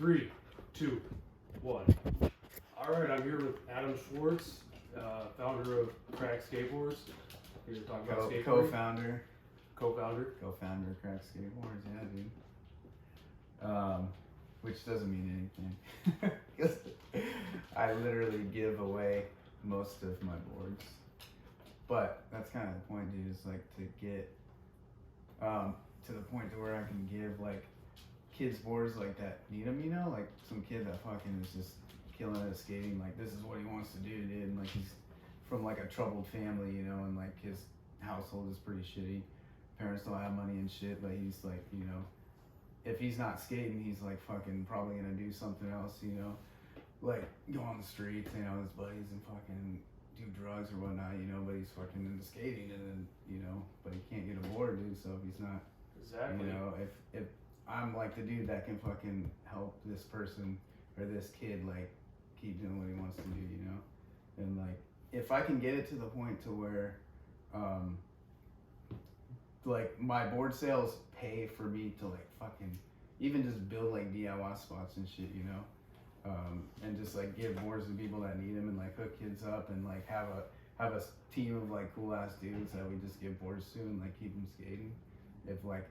Three, two, one. All right, I'm here with Adam Schwartz, founder of Crack Skateboards. Here to talk about skateboarding. Co-founder. Co-founder. Co-founder of Crack Skateboards, yeah, dude. Which doesn't mean anything. 'Cause I literally give away most of my boards. But that's kind of the point, dude, is like to get to the point to where I can give like kids boards like that need them, you know, like some kid that fucking is just killing it at skating, like this is what he wants to do, dude, and like he's from like a troubled family, you know, and like his household is pretty shitty. Parents don't have money and shit, but he's like, you know, if he's not skating, he's like fucking probably gonna do something else, you know, like go on the streets, you know, with his buddies and fucking do drugs or whatnot, you know, but he's fucking into skating and then, you know, but he can't get a board, dude, so if he's not, Exactly. you know, if I'm like the dude that can fucking help this person or this kid like keep doing what he wants to do, you know, and like if I can get it to the point to where like my board sales pay for me to like fucking even just build like DIY spots and shit, you know, and just like give boards to people that need them and like hook kids up and like have a team of like cool ass dudes that we just give boards to and like keep them skating. If like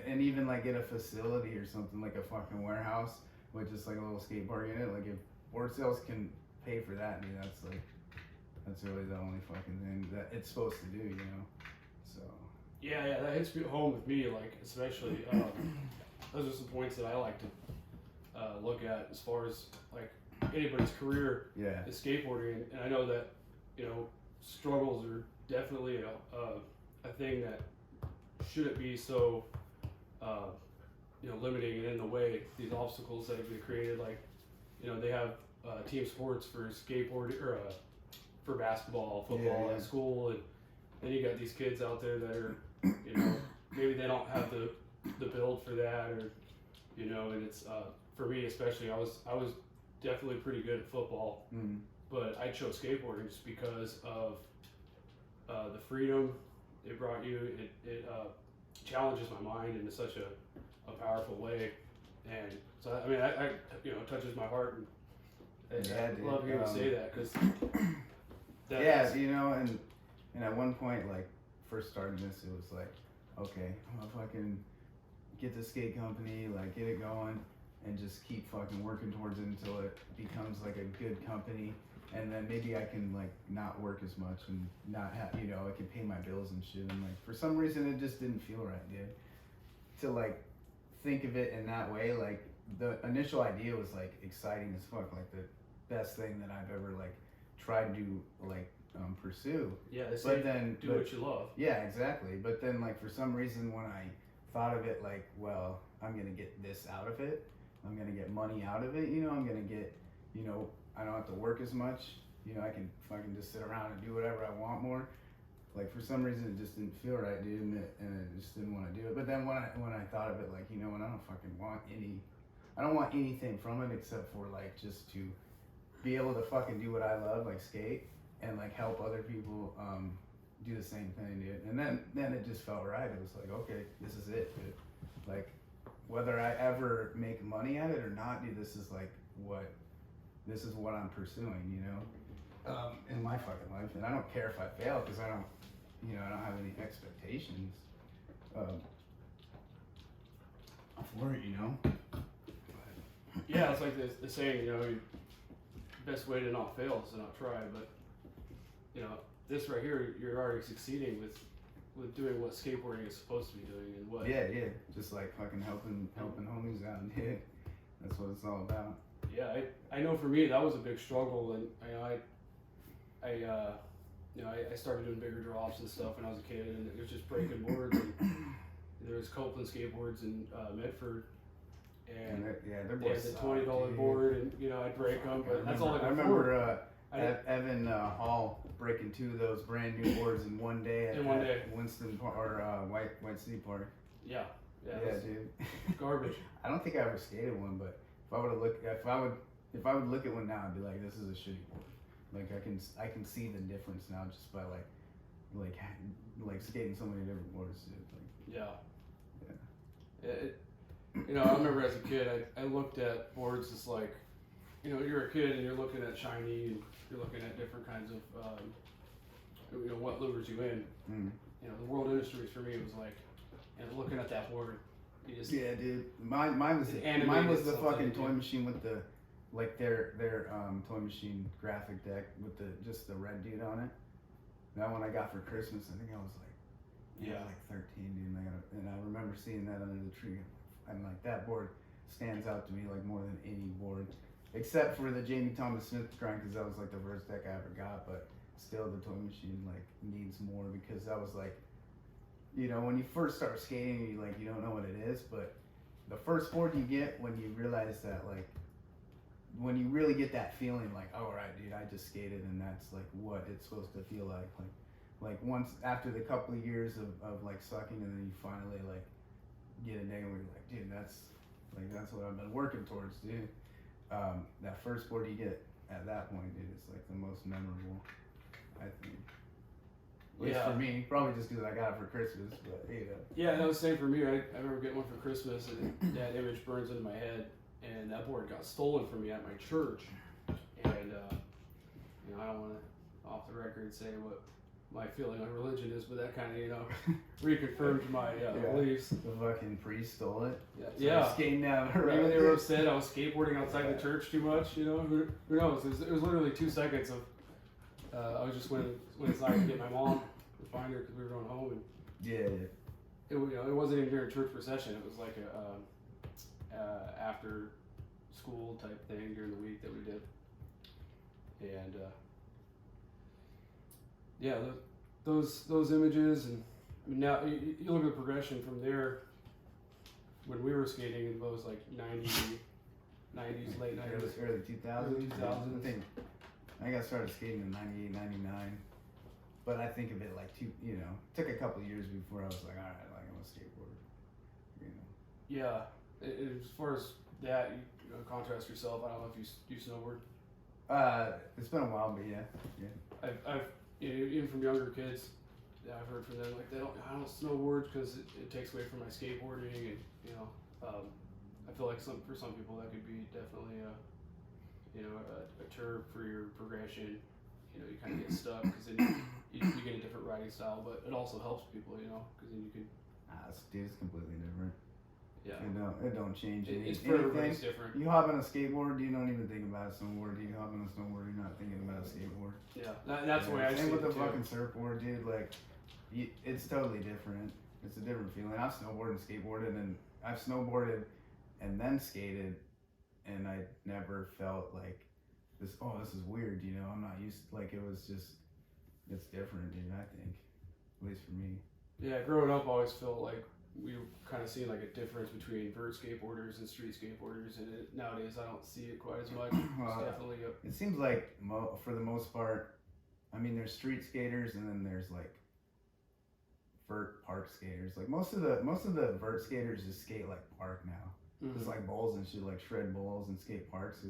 and even like get a facility or something like a fucking warehouse with just like a little skate park in it, like if board sales can pay for that, I mean that's really the only fucking thing that it's supposed to do, you know. So Yeah, that hits home with me, like especially those are some points that I like to look at as far as like anybody's career yeah, is skateboarding, and I know that, you know, struggles are definitely a thing that shouldn't be so you know, limiting and in the way. These obstacles that have been created, like, you know, they have team sports for skateboarding or for basketball, football Yeah. at school, and then you got these kids out there that are, you know, maybe they don't have the build for that, or, you know, and it's for me especially, I was definitely pretty good at football, but I chose skateboarding just because of the freedom it brought you. It challenges my mind in such a powerful way, and so I mean, I you know, it touches my heart, and Yeah, I dude. love hearing you say that, because yeah, you know, and at one point, like first starting this, it was like, okay, I'm gonna fucking get the skate company, like get it going, and just keep fucking working towards it until it becomes like a good company, and then maybe I can like not work as much and not have, you know, I can pay my bills and shit. And like for some reason, it just didn't feel right, dude, to like think of it in that way. Like the initial idea was like exciting as fuck, like the best thing that I've ever like tried to like pursue. Yeah, they say But then do what you love. Yeah, exactly. But then like for some reason when I thought of it like, well, I'm gonna get this out of it, I'm gonna get money out of it, you know, I'm gonna get, you know, I don't have to work as much, you know, I can fucking just sit around and do whatever I want more. Like for some reason it just didn't feel right, dude, and I just didn't want to do it. But then when I thought of it, like, you know, and I don't want anything from it except for like just to be able to fucking do what I love, like skate, and like help other people do the same thing, dude. And then it just felt right. It was like, okay, this is it, dude. Like whether I ever make money at it or not, dude, this is what I'm pursuing, you know, in my fucking life. And I don't care if I fail, because I don't have any expectations for it, you know. Yeah, it's like the saying, you know, best way to not fail is to not try. But, you know, this right here, you're already succeeding with doing what skateboarding is supposed to be doing, and what. Yeah, just like fucking helping homies out, dude. That's what it's all about. Yeah, I know for me that was a big struggle, and I started doing bigger drops and stuff when I was a kid, and it was just breaking boards. And there was Copeland skateboards in Medford, and they're they had the $20 board, and you know, I'd break them, but that's all I could remember. afford. Evan Hall breaking 2 of those brand new boards in one day at Winston Park, or White City Park. Yeah, dude. Garbage. I don't think I ever skated one, but if I would look at one now, I'd be like, this is a shitty board. Like I can see the difference now just by like skating so many different boards, dude. Like, Yeah. you know, I remember as a kid, I looked at boards as like, you know, you're a kid and you're looking at shiny and you're looking at different kinds of, you know, what lures you in. Mm. You know, the World Industries for me was like, you know, looking at that board. You just, Yeah, dude. Mine was It the animated fucking something, toy dude. machine with the like their toy machine graphic deck with just the red dude on it. That one I got for Christmas. I think I was like Yeah. like 13, dude. And I remember seeing that under the tree, and like that board stands out to me like more than any board, except for the Jamie Thomas Smith grind because that was like the first deck I ever got. But still, the toy machine like needs more because that was like, you know, when you first start skating, you don't know what it is, but the first board you get when you realize that, like, when you really get that feeling, like, all right, dude, I just skated, and that's like what it's supposed to feel like once after the couple of years of like sucking, and then you finally like get a day where you're like, dude, that's what I've been working towards, dude. That first board you get at that point, dude, is like the most memorable, I think. At least for me, probably just because I got it for Christmas, but you know. Yeah, that was the same for me. I remember getting one for Christmas, and that image burns into my head. And that board got stolen from me at my church. And you know, I don't want to off the record say what my feeling on religion is, but that kind of, you know, reconfirmed my beliefs. The fucking priest stole it. Yeah. Skating down. Maybe they were upset I was skateboarding outside the church too much. You know, who knows? It was literally 2 seconds of. I was just went inside to get my mom to find her because we were going home, and it wasn't even during church procession. It was like a after school type thing during the week that we did, and those images, and I mean, now you look at the progression from there when we were skating in those like 90s, late 90s, early 2000s. Early 2000s. I think I got started skating in 98, 99. But I think of it like it took a couple of years before I was like, all right, like I'm a skateboarder. You know. Yeah. As far as that, you know, contrast yourself. I don't know if you snowboard. It's been a while, but yeah. I've you know, even from younger kids, I've heard from them like I don't snowboard because it takes away from my skateboarding, and you know, I feel like for some people that could be definitely a turf for your progression. You know, you kind of get stuck because then you get a different riding style, but it also helps people, you know, because then you can. It's completely different. Yeah. It don't change anything. It's for everybody's different. You hop on a skateboard, you don't even think about a snowboard. You hop on a snowboard, you're not thinking about a skateboard. Yeah, that's the way I see it. Same with the too. fucking surfboard, dude. Like, it's totally different. It's a different feeling. I've snowboarded and skateboarded, and I've snowboarded and then skated, and I never felt like this. Oh, this is weird. You know, I'm not used. Like, it was just. It's different, dude. I think, at least for me. Yeah, growing up, I always felt like we kind of seen like a difference between vert skateboarders and street skateboarders, and nowadays I don't see it quite as much. It's definitely it seems like for the most part, I mean, there's street skaters, and then there's like vert park skaters. Like most of the vert skaters just skate like park now. Mm-hmm. Just like bowls and shit, like shred bowls and skate parks.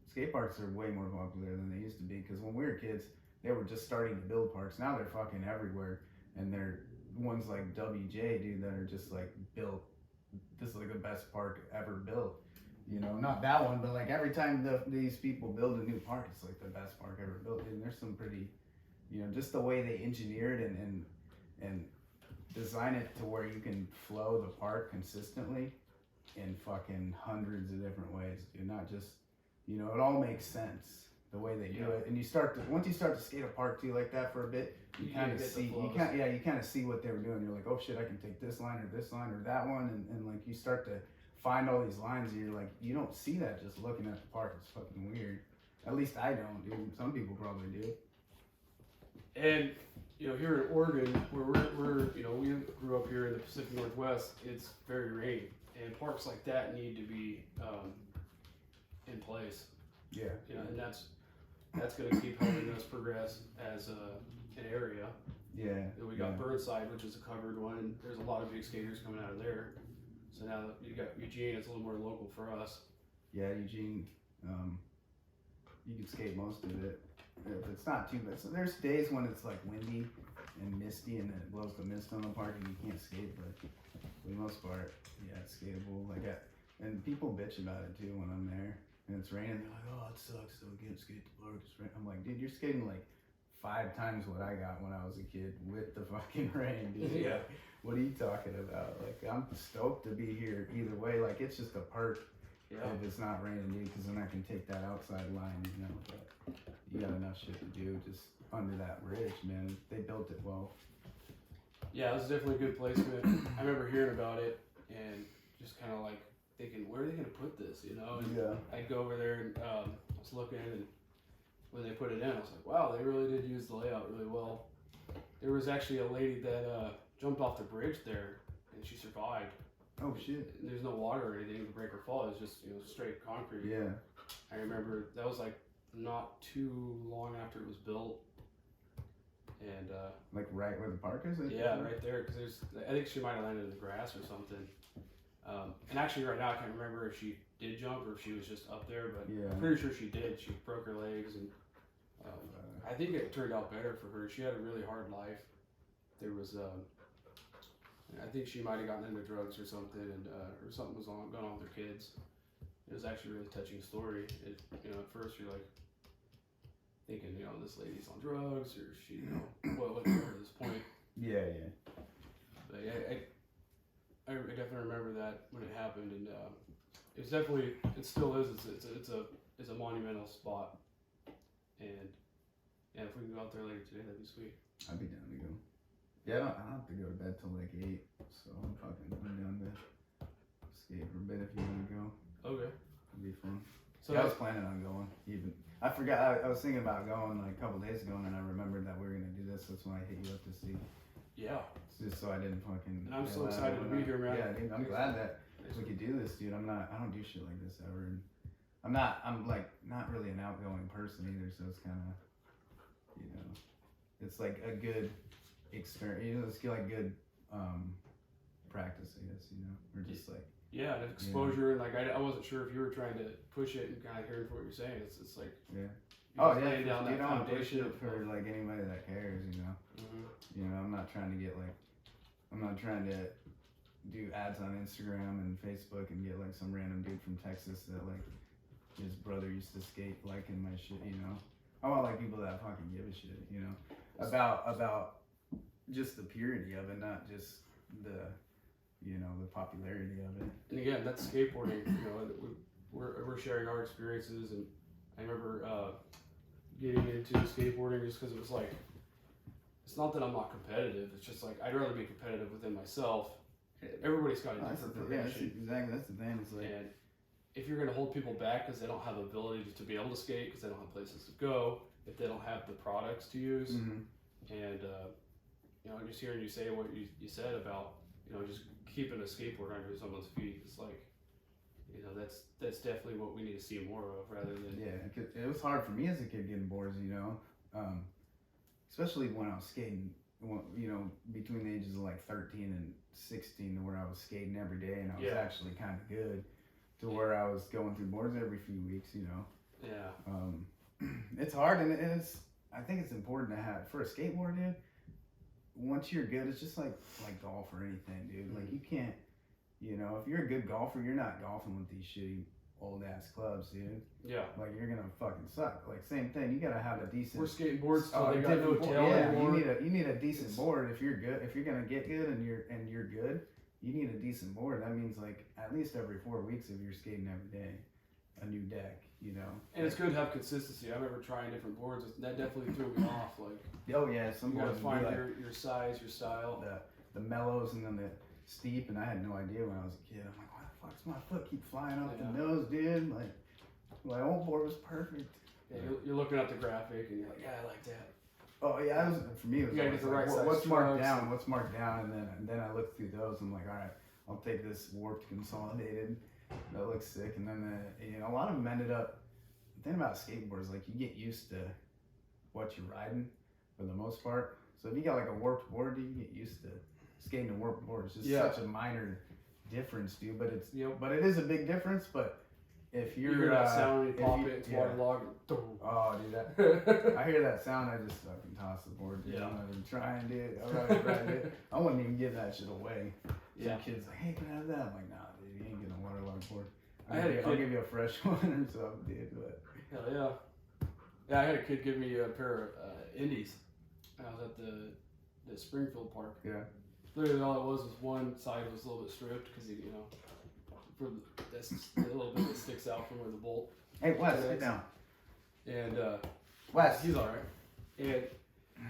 Skate parks are way more popular than they used to be. Because when we were kids, they were just starting to build parks. Now they're fucking everywhere, and they're ones like WJ, dude, that are just like built. This is like the best park ever built. You know, not that one, but like every time these people build a new park, it's like the best park ever built. And there's some pretty, you know, just the way they engineered and design it to where you can flow the park consistently in fucking hundreds of different ways, dude. Not just, you know, it all makes sense the way they do it. And once you start to skate a park too like that for a bit, you kind of see what they were doing. You're like, oh shit, I can take this line or that one, and like you start to find all these lines, and you're like, you don't see that just looking at the park. It's fucking weird. At least I don't, dude. Some people probably do. And you know, here in Oregon, where we're you know, we grew up here in the Pacific Northwest, it's very rainy, and parks like that need to be in place. Yeah. You know, and that's going to keep helping us progress as an area. Yeah. And we got Burnside, which is a covered one, and there's a lot of big skaters coming out of there. So now that you got Eugene, it's a little more local for us. Yeah, Eugene, you can skate most of it. If it's not too bad. So there's days when it's like windy and misty, and then it blows the mist on the park, and you can't skate. But for the most part, yeah, it's skatable. And people bitch about it too when I'm there, and it's raining. They're like, "Oh, it sucks. So I can't skate the park. It's rain." I'm like, dude, you're skating like 5 times what I got when I was a kid with the fucking rain, dude. Yeah. Like, what are you talking about? Like, I'm stoked to be here either way. Like, it's just a perk Yeah. if it's not raining, dude, because then I can take that outside line, you know. But you got enough shit to do just under that bridge, man. They built it well. Yeah, it was definitely a good placement. I remember hearing about it and just kind of like thinking, where are they gonna put this? You know? And Yeah. I'd go over there and I was looking, and when they put it in, I was like, wow, they really did use the layout really well. There was actually a lady that jumped off the bridge there, and she survived. Oh shit. There's no water or anything to break her fall. It was just straight concrete. Yeah. I remember that was like not too long after it was built, and Like right where the park is. yeah, right there, because I think she might have landed in the grass or something. And actually, right now I can't remember if she did jump or if she was just up there, but Yeah. I'm pretty sure she did. She broke her legs, and I think it turned out better for her. She had a really hard life. There was, I think she might have gotten into drugs or something, and or something was going on with her kids. It was actually a really touching story. At first you're like thinking, this lady's on drugs, or she, what's her at this point. Yeah, yeah. But yeah, I definitely remember that when it happened, and it still is. It's a monumental spot, and yeah, if we can go out there later today, that'd be sweet. I'd be down to go. Yeah, I don't have to go to bed till like 8, so I'm down to skate for a bit if you want to go. Okay. It'd be fun. So Yeah, I was planning on going. I forgot. I was thinking about going like a couple days ago, and then I remembered that we were gonna do this. That's when I hit you up to see. yeah, It's just so I didn't fucking. and I'm so get excited to loud. be here, man. Yeah, dude, I'm glad that we could do this, dude. I don't do shit like this ever. And I'm like not really an outgoing person either, so it's kind of, it's like a good experience. It's like good practice, I guess. We're just like. Yeah, and exposure, and like I wasn't sure if you were trying to push it and kind of hearing what you're saying. It's like Yeah. you're just Yeah. laying down that You don't push foundation it for like anybody that cares. Mhm. I'm not trying to get like. I'm not trying to do ads on Instagram and Facebook and get like some random dude from Texas that like his brother used to skate liking my shit. I want like people that fucking give a shit. About just the purity of it, not just the the popularity of it. And again, that's skateboarding. We're sharing our experiences, and I remember getting into skateboarding just because it was like, it's not that I'm not competitive. It's just like I'd rather be competitive within myself. Everybody's got a different progression. Exactly. That's the thing. It's like, And if you're going to hold people back because they don't have the ability to be able to skate, because they don't have places to go, if they don't have the products to use, mhm. and just hearing you say what you said about just keeping a skateboard under someone's feet, it's like that's definitely what we need to see more of, rather than Yeah, it was hard for me as a kid getting boards, especially when I was skating. Between the ages of like 13 and 16, to where I was skating every day, and I was Yeah. actually kind of good, to where I was going through boards every few weeks. yeah. It's hard, and I think it's important to have for a skateboard, dude. Once you're good, it's just like golf or anything, dude. Like you can't, if you're a good golfer, you're not golfing with these shitty old ass clubs, dude. Yeah. Like you're gonna fucking suck. Like same thing, you gotta have a decent. We're skating boards till they got no different tail board. Yeah, anymore. you need a decent board if you're good. If you're gonna get good and you're good, you need a decent board. That means like at least every 4 weeks if you're skating every day, a new deck. And it's good to have consistency. I remember trying different boards. That definitely threw me off. Like, Oh yeah, some you gotta boards would be find like your size, your style. the mellows and then the steep, and I had no idea when I was a kid. I'm like, why the fuck's my foot keep flying off the Yeah. nose, dude? Like my old board was perfect. Yeah, you're looking at the graphic and you're like, yeah, I like that. Oh yeah, for me it was You gotta always get the like, right size what's marked strokes. down, and then I looked through those. I'm like, all right, I'll take this warped consolidated. That looks sick. And then a lot of them ended up. The thing about skateboards, like you get used to what you're riding for the most part. So if you got like a warped board, you get used to skating a warped board. It's just Yeah. such a minor difference, dude. But Yep. it is a big difference. But if You you're hear that sound when you if pop you- it, it's yeah. waterlogged. Oh, dude, that I hear that sound, I just fucking toss the board. Dude. Yeah. I'm not even trying, dude. I'm not even trying, dude. I wouldn't even give that shit away. Yeah. Some kid's like, hey, can I have that? I'm like, nah, dude, you ain't getting a waterlogged board. I had a I'll kid- give you a fresh one or something, dude. But Hell yeah. Yeah, I had a kid give me a pair of Indies. I was at the Springfield Park. yeah, Literally all it was one side was a little bit stripped because for that's the little bit that sticks out from where the bolt. hey, Wes, Yeah, sit down. And Wes, he's all right. And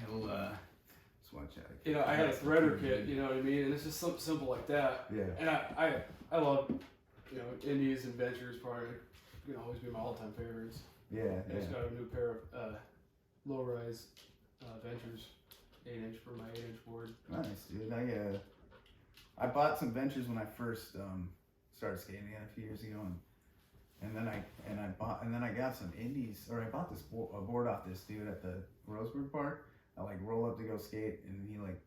he'll just watch out. I had a threader kit. You know what I mean? And it's just something simple like that. Yeah, And I love Indies and Ventures probably always be my all-time favorites. yeah, I just yeah. got a new pair of low-rise Ventures 8-inch for my 8-inch board. Nice, dude. I bought some Ventures when I first started skating again a few years ago, and then I got some Indies, or I bought this a board off this dude at the Roseburg Park. I like roll up to go skate, and he like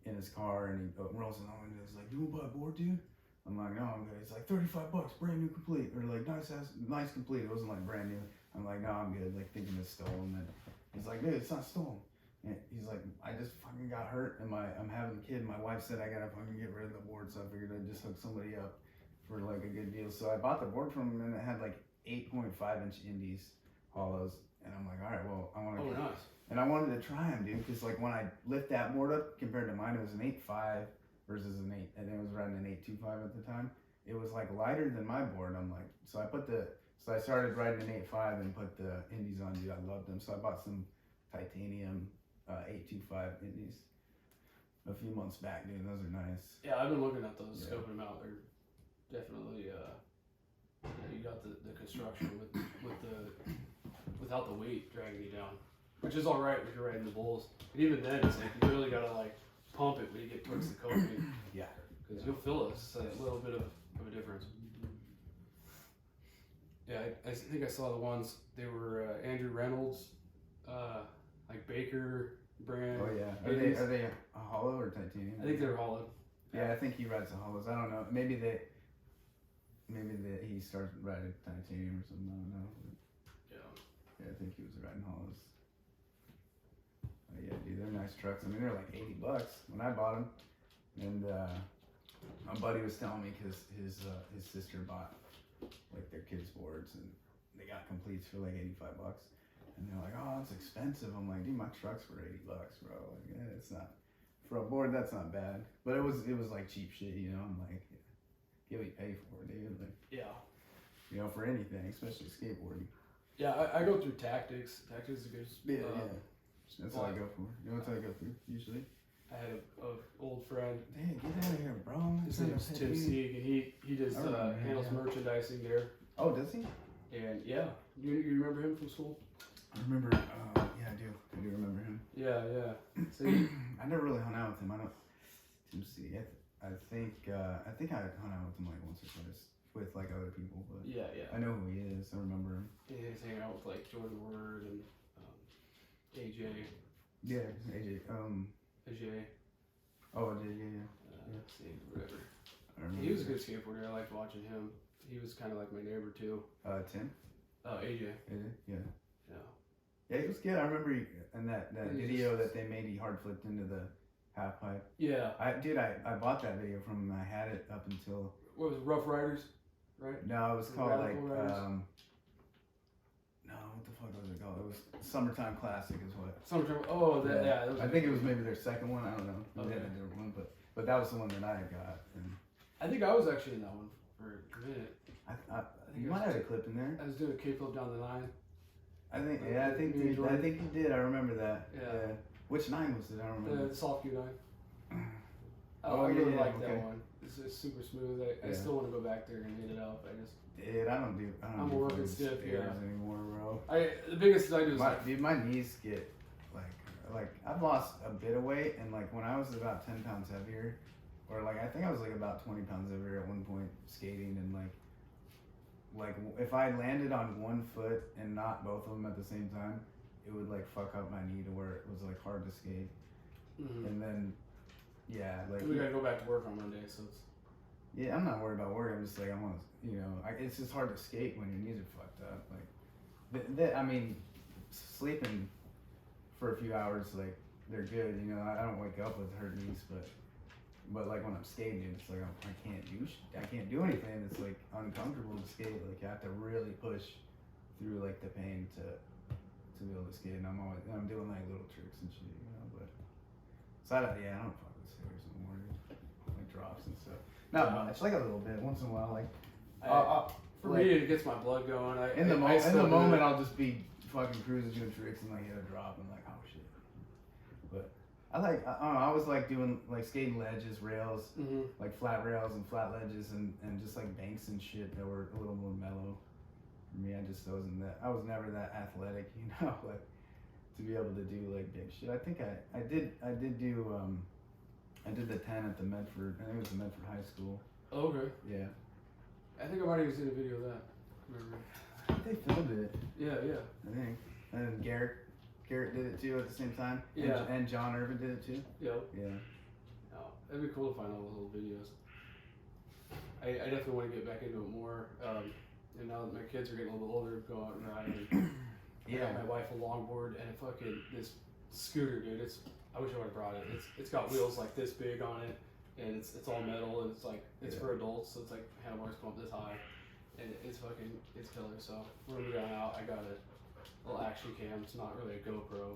in his car, and he rolls it on, and he's like, "You want to buy a board, dude?" I'm like, "No, I'm good." He's like, $35, brand new, complete, or like nice complete. It wasn't like brand new. I'm like, "No, I'm good." Like thinking it's stolen. And he's like, "Dude, it's not stolen." And he's like, "I just fucking got hurt, and I'm having a kid. My wife said I gotta fucking get rid of the board, so I figured I'd just hook somebody up for like a good deal." So I bought the board from him, and it had like 8.5-inch Indies hollows, and I'm like, "All right, well, I want to." Oh, nice. And I wanted to try them, dude, because like when I lift that board up compared to mine, it was an 8.5 versus an 8, and it was riding an 8.25 at the time. It was like lighter than my board. I'm like, so I started riding an 8.5 and put the Indies on, dude. I loved them, so I bought some titanium 8.25 Indies a few months back, dude. Those are nice. Yeah, I've been looking at those, Yeah. scoping them out. They're definitely you got the construction without the weight dragging you down, which is all right if you're riding the bulls. But even then, it's like you really gotta like pump it when you get towards the coping. Yeah. Because you'll feel it. It's a little bit of a difference. Yeah, I think I saw the ones. They were Andrew Reynolds, like Baker brand. Oh yeah. Indies. Are they a hollow or titanium? I think they're hollow. Yeah, I think he rides the hollows. I don't know. Maybe he started riding titanium or something. I don't know. Yeah. Yeah, I think he was riding hollows. Yeah, dude, they're nice trucks. I mean, they're like $80 when I bought them, and my buddy was telling me because his sister bought like their kids' boards, and they got completes for like $85, and they're like, "Oh, it's expensive." I'm like, "Dude, my truck's for $80, bro. Like, yeah, it's not for a board. That's not bad." But it was like cheap shit, you know. I'm like, get what you pay for, dude. Like, Yeah. for anything, especially skateboarding. Yeah, I go through Tactics. Tactics is a good. That's what I go for. You know what I go through usually? I had a old friend. Hey, get out of here, bro. His name's Tim Sieg, and he does I remember him, handles yeah. merchandising there. Oh, does he? And yeah, you remember him from school? I remember. Yeah, I do. I do remember him. Yeah, yeah. So he, I never really hung out with him. I don't. Tim C. I think I hung out with him like once or twice with like other people, but yeah. I know who he is. I remember him. He was hanging out with like Jordan Word and AJ. Yeah, AJ. AJ. Oh, yeah. Sieg, whatever. I remember. He was a good skateboarder. I liked watching him. He was kind of like my neighbor too. Tim. AJ. AJ. Yeah. Yeah. Yeah, he was good. I remember in that He video just- that they made, he hard flipped into the half pipe. Yeah. I bought that video from him. I had it up until. What was it, Rough Riders? Right? No, it was called like Radical Riders? no, what the fuck was it called? It was Summertime Classic is what. Summertime. Oh, that was I think it was maybe their second one. I don't know. Maybe they Okay. had a different one, but that was the one that I got. And I think I was actually in that one for a minute. you might have a clip in there. I was doing a kickflip down the 9. I think You you did. I remember that. Yeah. Which 9 was it? I don't remember. The soft Q9. Oh, I really yeah, like okay. that one. It's super smooth. I Yeah. still want to go back there and hit it up. Dude, I don't do I'm do working fucking stiff, stairs yeah. anymore, bro. The biggest thing I do is Dude, my knees get like I've lost a bit of weight, and like when I was about 10 pounds heavier, or like I think I was like about 20 pounds heavier at one point skating, and like if I landed on one foot and not both of them at the same time, it would like fuck up my knee to where it was like hard to skate. Mhm. And then yeah, like we gotta go back to work on Monday, so it's Yeah, I'm not worried about work. I'm just like, I want to, you know, it's just hard to skate when your knees are fucked up. Like, I mean, sleeping for a few hours, like, they're good. You know, I don't wake up with hurt knees, but like when I'm skating, it's like I can't do anything. It's like uncomfortable to skate. Like I have to really push through like the pain to be able to skate. And I'm doing like little tricks and shit, you know. But so I don't fuck with stairs anymore. Like drops and stuff. Not much, like a little bit once in a while. Like For like, me, it gets my blood going. In the moment, I'll just be fucking cruising doing tricks and like hit a drop and like, oh shit. But I don't know, I was like doing like skating ledges, rails, like flat rails and flat ledges and just like banks and shit that were a little more mellow. For me, I was never that athletic, you know, like to be able to do like big shit. I think I did the 10 at the Medford. I think it was the Medford High School. Okay. Yeah. I think I might have seen a video of that. Remember? I think they filmed it. Yeah. I think. And then Garrett did it too at the same time. Yeah. And John Irvin did it too. Yep. Yeah. Oh, it'd be cool to find all those little videos. I definitely want to get back into it more. And now that my kids are getting a little bit older, go out and ride. And I got my wife a longboard and a fucking this scooter, dude. I wish I would have brought it. It's got wheels like this big on it, and it's all metal, and it's for adults, so it's like handlebars come up this high, and it's killer. So when we got out, I got a little action cam. It's not really a GoPro,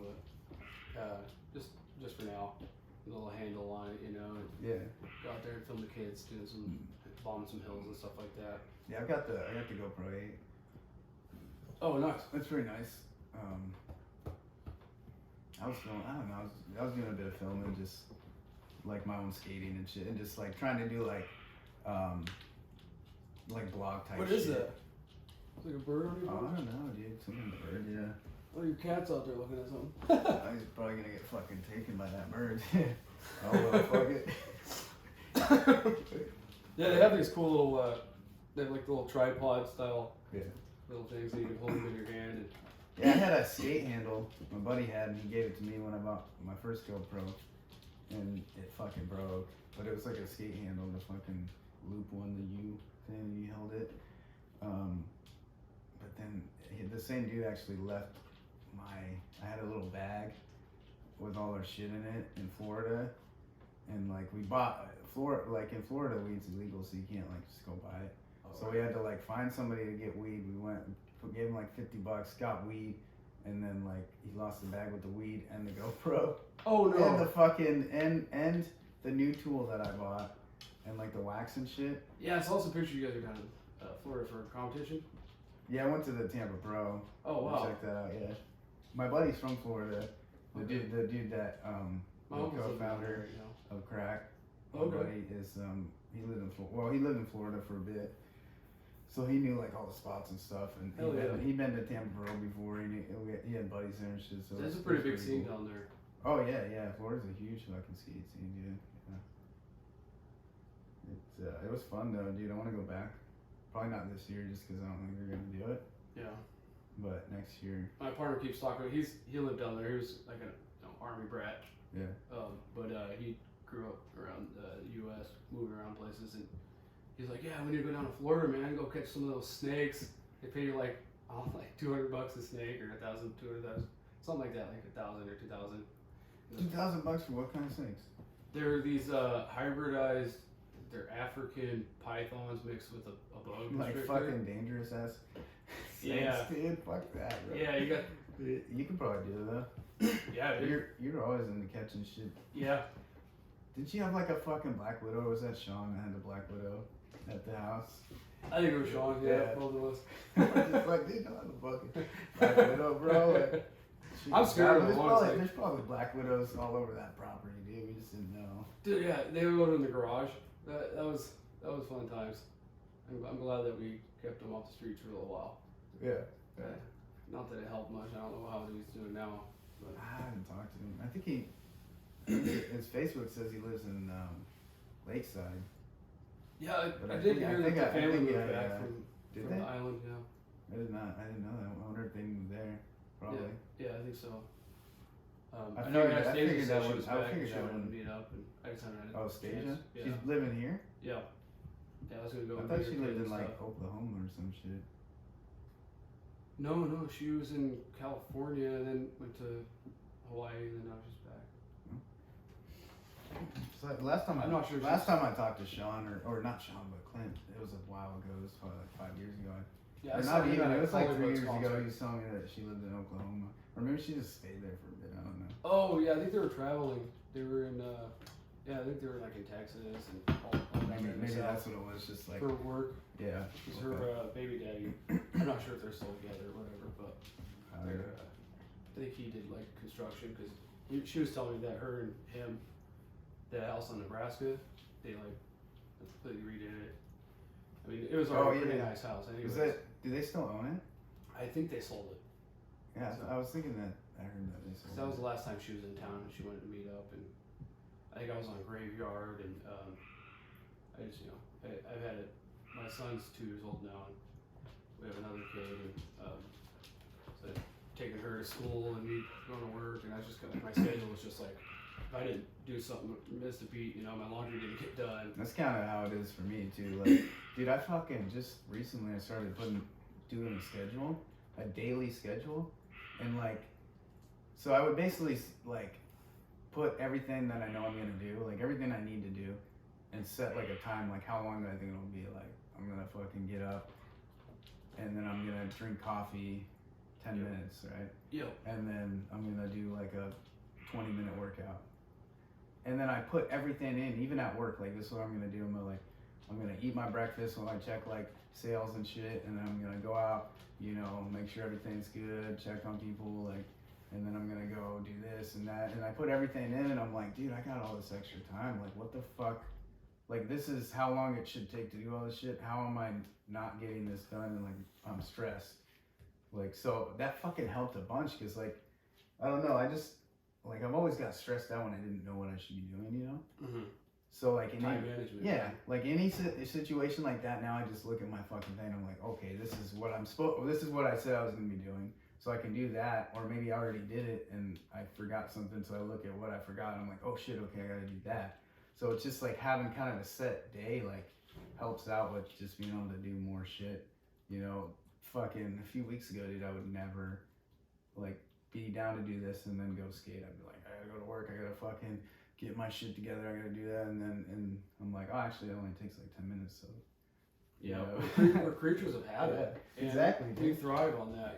but just for now, a little handle on it, you know. And go out there and film the kids doing bombing some hills and stuff like that. Yeah, I got the GoPro 8. Oh, nice. That's very nice. I was doing a bit of filming, just like my own skating and shit, and just like trying to do like blog type. What shit. is that? It's like a bird on your Oh, board? I don't know, dude. Something bird, yeah. Oh, your cat's out there looking at something. He's probably gonna get fucking taken by that bird. Oh well, fuck it. Yeah, they have these cool little, they have like little tripod style little things that you can hold them in your hand. And yeah, I had a skate handle my buddy had, and he gave it to me when I bought my first GoPro, and it fucking broke. But it was like a skate handle, the fucking loop one, the U thing, you held it. But then the same dude actually left I had a little bag with all our shit in it in Florida, and like we bought in Florida weed's illegal, so you can't like just go buy it. So we had to like find somebody to get weed. We went, gave him like $50, got weed, and then like he lost the bag with the weed and the GoPro. Oh no! And the fucking and the new tool that I bought, and like the wax and shit. Yeah, I saw some pictures you guys are down in Florida for a competition. Yeah, I went to the Tampa Pro. Oh wow! Check that out. Yeah, my buddy's from Florida. The dude that my the uncle's co-founder right now. of Crack. My Okay. buddy is he lived in Florida for a bit, so he knew like all the spots and stuff, and Hell yeah. he'd been to Tampa Pro before. He had buddies there and shit. So That's a it pretty was big scene cool. down there. Oh yeah. Florida's a huge fucking skate scene, dude. Yeah. It was fun though, dude. I want to go back. Probably not this year, just because I don't think we're gonna do it. Yeah. But next year. My partner keeps talking. He lived down there. He was like an army brat. Yeah. But he grew up around the U.S., moving around places, and he's like, yeah, we need to go down to Florida, man. Go catch some of those snakes. They pay you like $200 a snake, or $1,000, $200, something like that, like $1,000 or $2,000. $2,000 for what kind of snakes? They're these hybridized. They're African pythons mixed with a bug. Like restrictor. fucking dangerous ass snakes, Yeah. dude. Fuck that, bro. Yeah, you got. You could probably do it though. Yeah, dude. You're always into catching shit. Yeah. Didn't you have like a fucking black widow? Or was that Sean that had the black widow at the house? I think it was Sean. Yeah, Yeah. both of us. Just like, dude, don't have the fucking black widow, bro. Like, I'm scared of them, honestly. There's probably black widows all over that property, dude. We just didn't know. Dude, yeah, they were loaded in the garage. That was fun times. I'm glad that we kept him off the streets for a little while. Yeah. Not that it helped much. I don't know how he's doing now. But I haven't talked to him. I think his Facebook says he lives in Lakeside. yeah, But I I did think- hear I that think the I family think, moved yeah, back yeah. from Did the they? island. Yeah. I didn't know that. I wonder if they moved there. Probably. Yeah, I think so. I I know figured- I Anastasia figured said that she would- was I back and figured she that wanted to would- meet up, and I just haven't had a Oh, chance. Stasia? Yeah. She's living here? Yeah. Yeah, I was gonna go. I with thought bigger she lived kid in and like stuff. Oklahoma or some shit. No, she was in California and then went to Hawaii and then now she's back. So like, last time I'm not sure. Last time I talked to Sean, or not Sean, but Clint, it was a while ago. It was probably like 5 years ago. Yeah, Or I saw not him even. at It was like 3 Hollywood's years ago. concert. He was telling me that she lived in Oklahoma, or maybe she just stayed there for a bit. I don't know. Oh yeah, I think they were traveling. They were in. I think they were like in Texas and all down there in the Maybe South that's what it was. Just like for work. yeah. She's okay. her baby daddy. I'm not sure if they're still together or whatever, but they're, I think he did like construction because she was telling me that her and him, the house in Nebraska, they like completely redid it. I mean, it was already a pretty nice house. Anyways. Do they still own it? I think they sold it. Yeah, So- I was thinking that. I heard that they 'Cause sold that was it. the last time she was in town and she wanted to meet up, and I think I was on Graveyard, and I just, I've had it. My son's 2 years old now, and we have another kid, and so I've taken her to school and me going to work, and I was just kind of, my schedule was just like, if I didn't do something, missed a beat, my laundry didn't get done. That's kind of how it is for me too. Like, dude, I fucking just recently I started doing a schedule, a daily schedule, and like, so I would basically like put everything that I know I'm gonna do, like everything I need to do, and set like a time, like how long do I think it'll be. Like, I'm gonna fucking get up, and then I'm gonna drink coffee, 10 Yep. minutes, right? Yep. And then I'm gonna do like a 20-minute workout. And then I put everything in, even at work. Like, this is what I'm gonna do. I'm gonna eat my breakfast while I check like sales and shit, and then I'm gonna go out, make sure everything's good, check on people, like, and then I'm gonna go do this and that. And I put everything in, and I'm like, dude, I got all this extra time. Like, what the fuck? Like, this is how long it should take to do all this shit. How am I not getting this done? And like, I'm stressed. Like, so that fucking helped a bunch, because like, I don't know, I just, like, I've always got stressed out when I didn't know what I should be doing, Mm-hmm. So like, Time management. yeah, like any situation like that, now I just look at my fucking thing, I'm like, okay, this is what this is what I said I was gonna be doing, so I can do that. Or maybe I already did it and I forgot something, so I look at what I forgot and I'm like, oh shit, okay, I gotta do that. So it's just like having kind of a set day, like, helps out with just being able to do more shit. Fucking a few weeks ago, dude, I would never like be down to do this and then go skate. I'd be like, I gotta go to work, I gotta fucking get my shit together, I gotta do that, and I'm like, oh, actually it only takes like 10 minutes, so Yeah, you know. we're creatures of habit. Yeah, and exactly, We dude. thrive on that,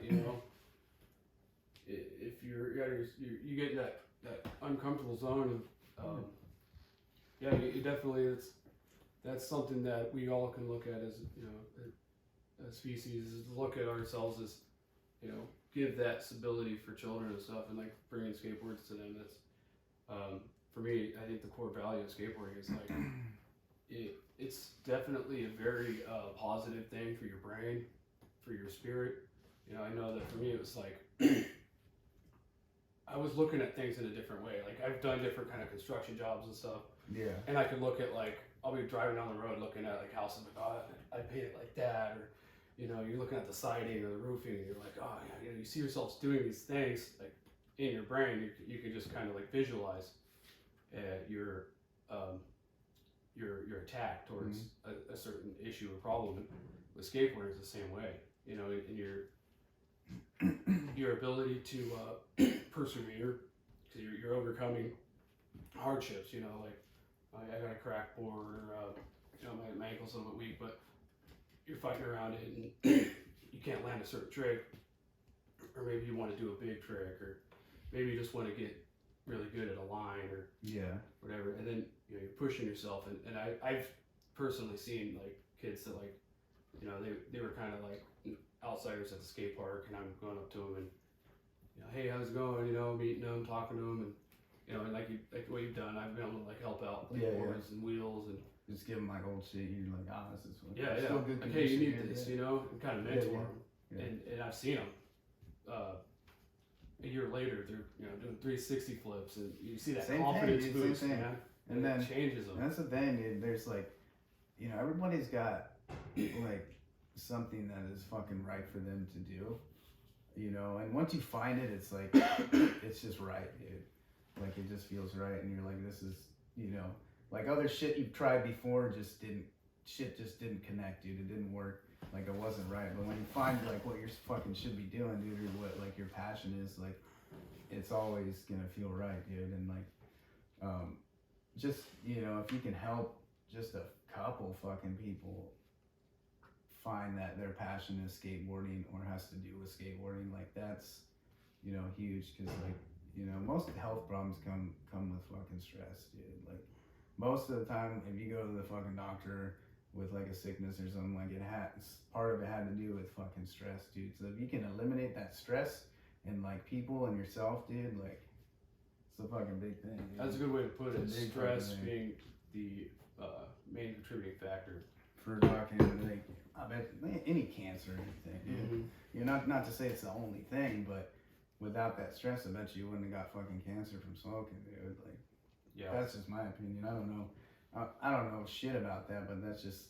If you get in that uncomfortable zone of, you definitely, that's something that we all can look at as, a species, is to look at ourselves as, give that stability for children and stuff, and like bringing skateboards to them. That's, for me, I think the core value of skateboarding is like, it's definitely a very positive thing for your brain, for your spirit. I know that for me it was like, I was looking at things in a different way. Like, I've done different kind of construction jobs and stuff, Yeah. and I could look at like, I'll be driving down the road looking at like houses, like, oh, I paint it like that, or you're looking at the siding or the roofing, and you're like, oh yeah, you see yourselves doing these things like in your brain. You can just kind of like visualize your attack towards a certain issue or problem. And with skateboarding, it's the same way. In your ability to persevere, because you're overcoming hardships. Like I got a cracked board, or my ankle's a little bit weak, but you're fighting around it, and you can't land a certain trick, or maybe you want to do a big trick, or maybe you just want to get really good at a line, or whatever, and then you're pushing yourself, and I've personally seen like kids that like, they were kind of like outsiders at the skate park, and I'm going up to them and, hey, how's it going? Meeting them, talking to them, and and like what you've done, I've been able to like help out with boards and wheels, and just give them like old shit. You're like, this is what. yeah. Still good Like, hey, you condition need here, this, yeah. and kind of mentor them, Yeah. and I've seen them. A year later, they're doing 360 flips, and you see that Same thing, confidence dude, boost, same thing. man. And then it changes them. That's the thing, dude. There's like, everybody's got like something that is fucking right for them to do, and once you find it, it's like, it's just right, dude. Like, it just feels right, and you're like, this is, like other shit you've tried before just didn't shit just didn't connect, dude. It didn't work. Like it wasn't right. But when you find like what you fucking should be doing, dude, or what like your passion is, like it's always gonna feel right, dude. And like, just if you can help just a couple fucking people find that their passion is skateboarding or has to do with skateboarding, like that's huge. Because like most health problems come with fucking stress, dude. Like most of the time, if you go to the fucking doctor with like a sickness or something, like part of it had to do with fucking stress, dude. So if you can eliminate that stress in like people and yourself, dude, like it's a fucking big thing. Dude. That's a good way to put it. It's a big Stress fucking being the main contributing factor. for fucking like I bet any cancer or anything, dude. Mm-hmm. You're not to say it's the only thing, but without that stress, I bet you wouldn't have got fucking cancer from smoking, dude. Like, Yeah. that's just my opinion. I don't know. I don't know shit about that, but that's just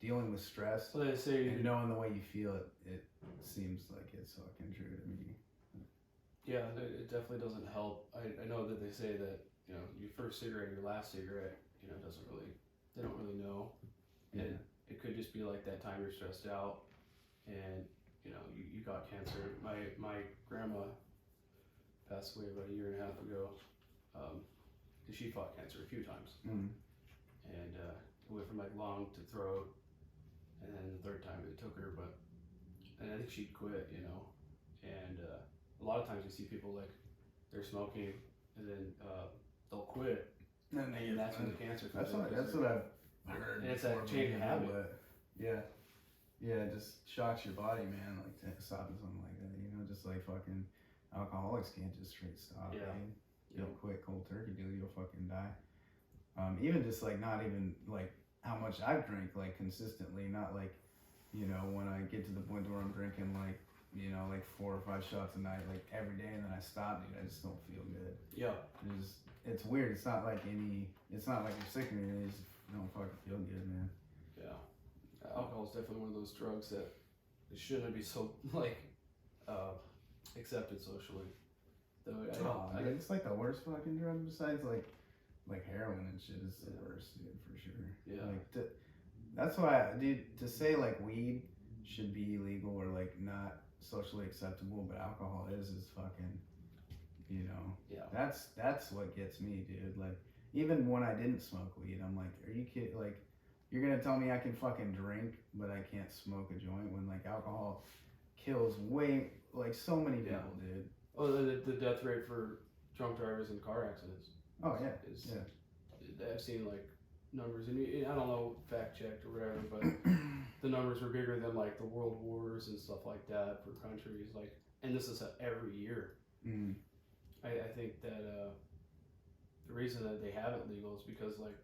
dealing with stress So they say and knowing the way you feel. It seems like it's fucking true to me. yeah, it definitely doesn't help. I know that they say that your first cigarette, your last cigarette, doesn't really, they don't really know. Yeah. And it could just be like that time you're stressed out and you got cancer. My grandma passed away about a year and a half ago. She fought cancer a few times. Mm. And it went from like lung to throat, and then the third time it took her, and I think she'd quit, and a lot of times you see people like they're smoking, and then they'll quit, and that's when the cancer comes That's what I've heard. And it's that before, change of habit. But yeah, it just shocks your body, man. Like stopping something like that, just like fucking alcoholics can't just straight stop. Yeah. Man. You'll quit cold turkey, dude. You'll fucking die. Even just like not even like how much I drink like consistently, not like when I get to the point where I'm drinking like like 4 or 5 shots a night like every day, and then I stop, dude. I just don't feel good. Yeah. It's weird. It's not like you're sick or anything. You just don't fucking feel good, man. Yeah. Alcohol is definitely one of those drugs that it shouldn't be so like accepted socially. Though It's like the worst fucking drug besides like heroin and shit is the worst, dude, for sure. Yeah. Like that's why, dude, to say like weed should be illegal or like not socially acceptable, but alcohol is fucking, Yeah. That's what gets me, dude. Like even when I didn't smoke weed, I'm like, are you kidding? Like you're gonna tell me I can fucking drink, but I can't smoke a joint when like alcohol kills like so many people, dude. Oh, the death rate for drunk drivers in car accidents. Oh yeah, is yeah. I've seen like numbers, and I don't know, fact checked or whatever, but the numbers were bigger than like the world wars and stuff like that for countries. Like, and this is every year. Mm. I think that the reason that they have it legal is because like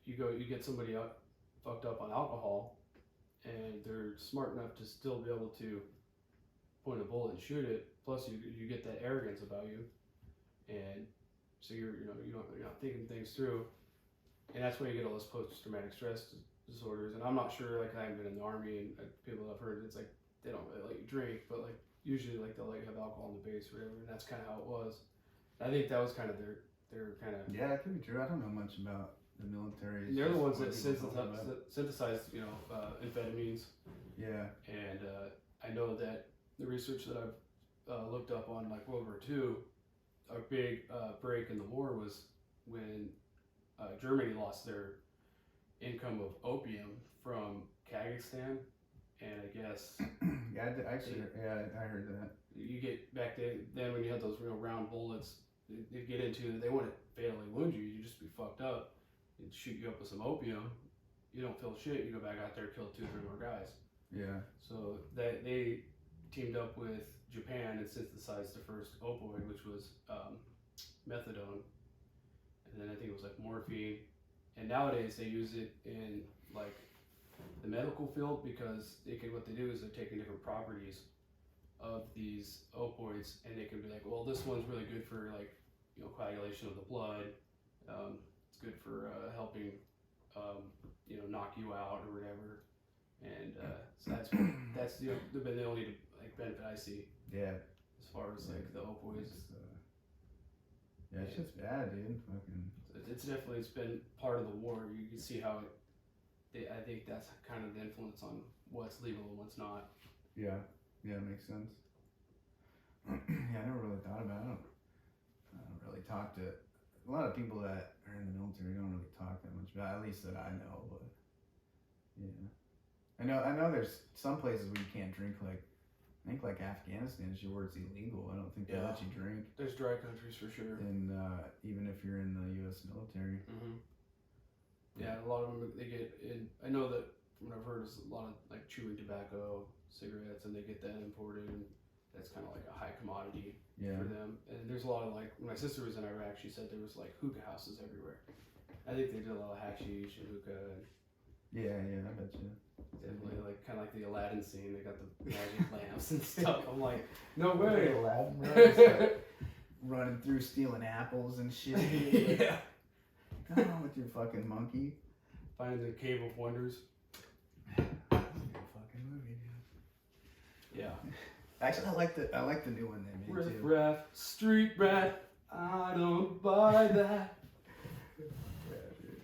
you get somebody fucked up on alcohol, and they're smart enough to still be able to point a bullet and shoot it. Plus, you get that arrogance about you, and so you're not thinking things through, and that's why you get all this post-traumatic stress disorders. And I'm not sure, like I haven't been in the army, and people I've heard it's like they don't really let you drink, but like usually like they'll like have alcohol on the base or whatever, and that's kind of how it was. I think that was kind of their kind of. Yeah, it could be true. I don't know much about the military. They're the ones that synthesize. synthesized amphetamines. Yeah. And I know that the research that I've looked up on like World War II, a big break in the war was when Germany lost their income of opium from Kazakhstan, and I guess I heard that. you get back then when you had those real round bullets, they get into, they wouldn't fatally wound you, you'd just be fucked up. They'd shoot you up with some opium, you don't feel shit, you go back out there, kill 2-3 more guys. Yeah. So they teamed up with Japan and synthesized the first opioid, which was methadone, and then I think it was like morphine. And nowadays they use it in like the medical field because what they do is they're taking different properties of these opioids, and they can be like, well, this one's really good for like coagulation of the blood. It's good for helping knock you out or whatever. And so that's been the only like benefit I see. Yeah. As far as like the opioids. It's just bad, dude. Fucking. It's been part of the war. You can see how I think that's kind of the influence on what's legal and what's not. Yeah, makes sense. Yeah, I never really thought about it. I don't really talk to a lot of people that are in the military. Don't really talk that much about, at least that I know. But yeah, I know. There's some places where you can't drink. Like I think like Afghanistan is where it's illegal. I don't think they let you drink. There's dry countries for sure. And even if you're in the U.S. military. Mm-hmm. Yeah, a lot of them they get in. I know that from what I've heard is a lot of like chewing tobacco, cigarettes, and they get that imported, and that's kind of like a high commodity for them. And there's a lot of like when my sister was in Iraq, she said there was like hookah houses everywhere. I think they did a lot of hashish and hookah. And yeah, I bet you. definitely like kind of like the Aladdin scene. They got the magic lamps and stuff. I'm like, no way. Aladdin, right? Running through stealing apples and shit. Yeah. Come on with your fucking monkey. Finding the Cave of Wonders. That's a good fucking movie, dude. Yeah. Actually, I like the new one they made Riff too. raff, street rat. I don't buy that. Yeah, dude.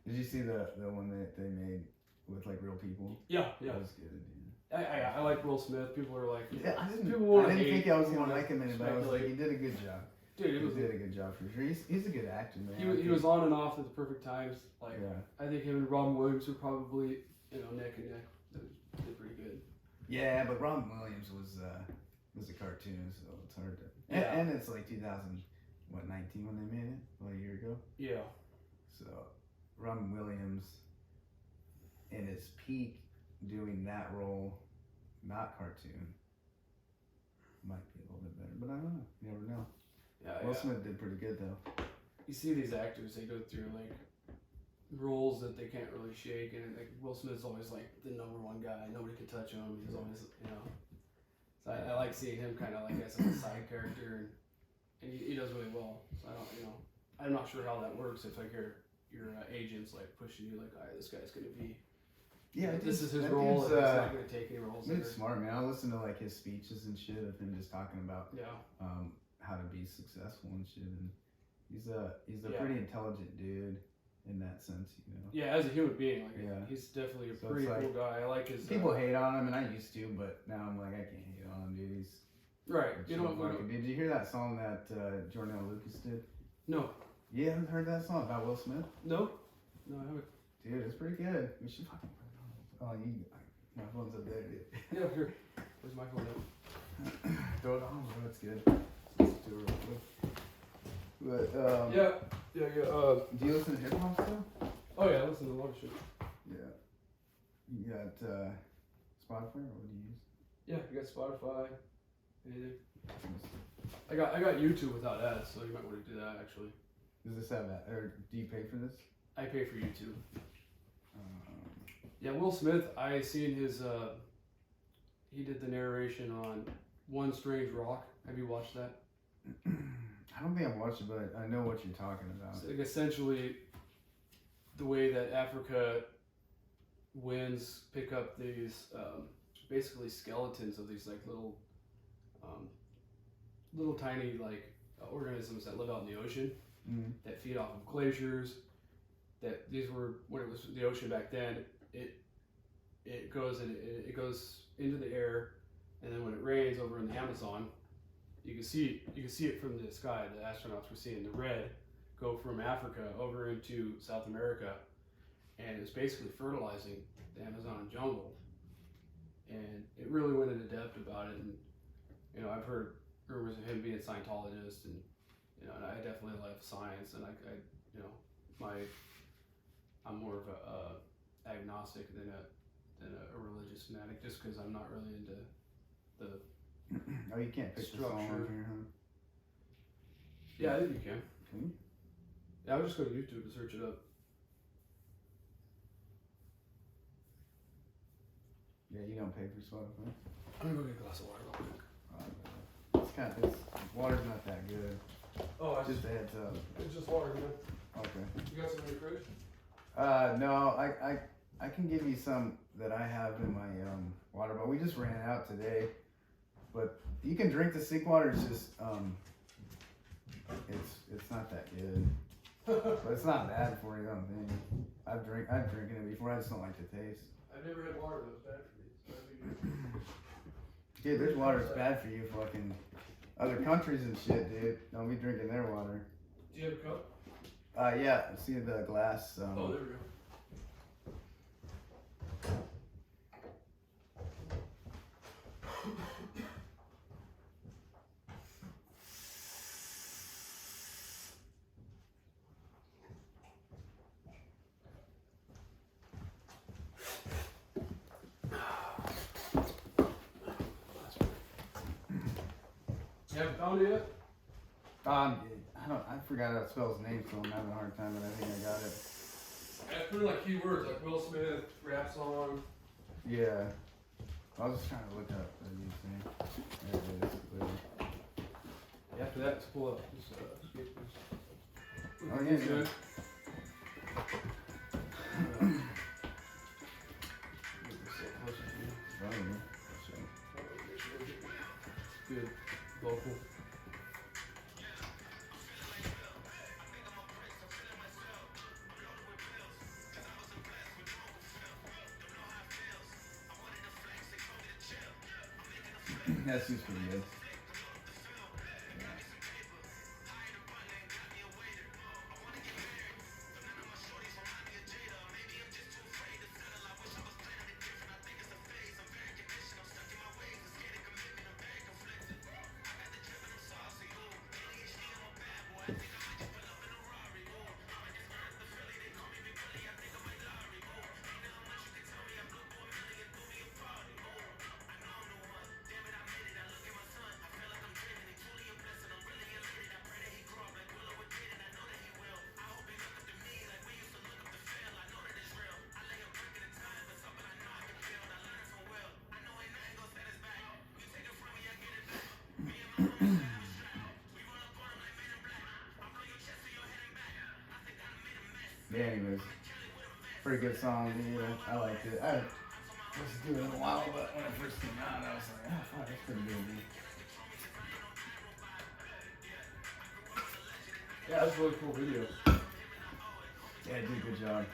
Did you see the one that they made with like real people? Yeah. That was good, dude. I like Will Smith. People are like, Yeah, I didn't hate, think I was people gonna wanna like him in it, but I was like, speculate. he did a good job. Dude, He did a good job for sure. He's a good actor, man. he was on and off at the perfect times. Like, Yeah. I think him and Robin Williams were probably neck and neck. They did pretty good. Yeah, but Robin Williams was a cartoon, so it's hard to. Yeah. And it's like 2019 when they made it, about a year ago. Yeah. So Robin Williams, in his peak, doing that role, not cartoon, might be a little bit better, but I don't know. You never know. Yeah. Will Smith did pretty good though. You see these actors, they go through like roles that they can't really shake, and like Will Smith's always like the number one guy. Nobody can touch him. He's always, So I like seeing him kind of like as a side character, and he does really well. So I don't, I'm not sure how that works if like your agent's like pushing you like, all right, this guy's gonna be. Yeah, This is his that role. dude's, And he's not gonna take any roles. Dude's smart, man. I listen to like his speeches and shit of him just talking about Yeah. how to be successful and shit, and he's a Yeah. pretty intelligent dude in that sense, Yeah, as a human being, like Yeah. he's definitely a So pretty it's like- cool guy. I like his. People hate on him, and I used to, but now I'm like, I can't hate on him, dude. He's Right. so What? fucking- Did you hear that song that Jordan Lucas did? No. You haven't heard that song about Will Smith? No, I haven't. Dude, it's pretty good. We should fucking put it on. My phone's up there, dude. Yeah, here. Where's my phone at? Throw it on, bro. It's good. Let's do it real quick. But, Yeah. do you listen to hip hop still? Oh yeah, I listen to a lot of shit. Yeah. You got Spotify, or what do you use? Yeah, you got Spotify, anything. I got YouTube without ads, so you might want to do that actually. Does this have that, or do you pay for this? I pay for YouTube. Um, Yeah, Will Smith, I seen his he did the narration on One Strange Rock. Have you watched that? I don't think I've watched it, but I know what you're talking about. So, like, essentially the way that Africa winds pick up these basically skeletons of these like little tiny like organisms that live out in the ocean that feed off of glaciers. That these were when it was the ocean back then. It goes into the air, and then when it rains over in the Amazon, you can see it from the sky. The astronauts were seeing the red go from Africa over into South America, and it's basically fertilizing the Amazon jungle. And it really went into depth about it, and I've heard rumors of him being a Scientologist, and and I definitely love science, and I'm more of a agnostic than a religious fanatic, just because I'm not really into the. Oh, you can't pick the song on Structure. here, huh? Yeah, I think you can. Can you? Yeah, I would just go to YouTube and search it up. Yeah, you don't pay for Spotify. I'm gonna go get a glass of water real quick. This water's not that good. Oh, Just a heads up. it's just water, man. Okay. You got some in your fridge? No, I can give you some that I have in my water, but we just ran out today. But you can drink the sink water. It's just it's not that good, but it's not bad for you. I don't think. I've I've drinking it before. I just don't like the taste. I've never had water that was bad for me. So that'd be good. Dude, there's water that's bad for you. Fucking other countries and shit, dude. Don't be drinking their water. Do you have a cup? Yeah. See the glass. Oh, there we go. You haven't found it yet? I forgot how to spell his name, so I'm having a hard time, but I think I got it. Yeah, it's pretty like keywords like Will Smith, rap song. Yeah. I was just trying to look up the new thing. There it is. Clearly. After that, let's pull up. Just, Oh, yeah, it's yeah. good. Good. Vocal. That seems pretty good. Yeah, anyways, pretty good song, dude. I liked it. I listened to it in a while, but when it first came out, I was like, oh, fuck, that's pretty good, dude. Yeah, that's a really cool video. Yeah, dude, good job.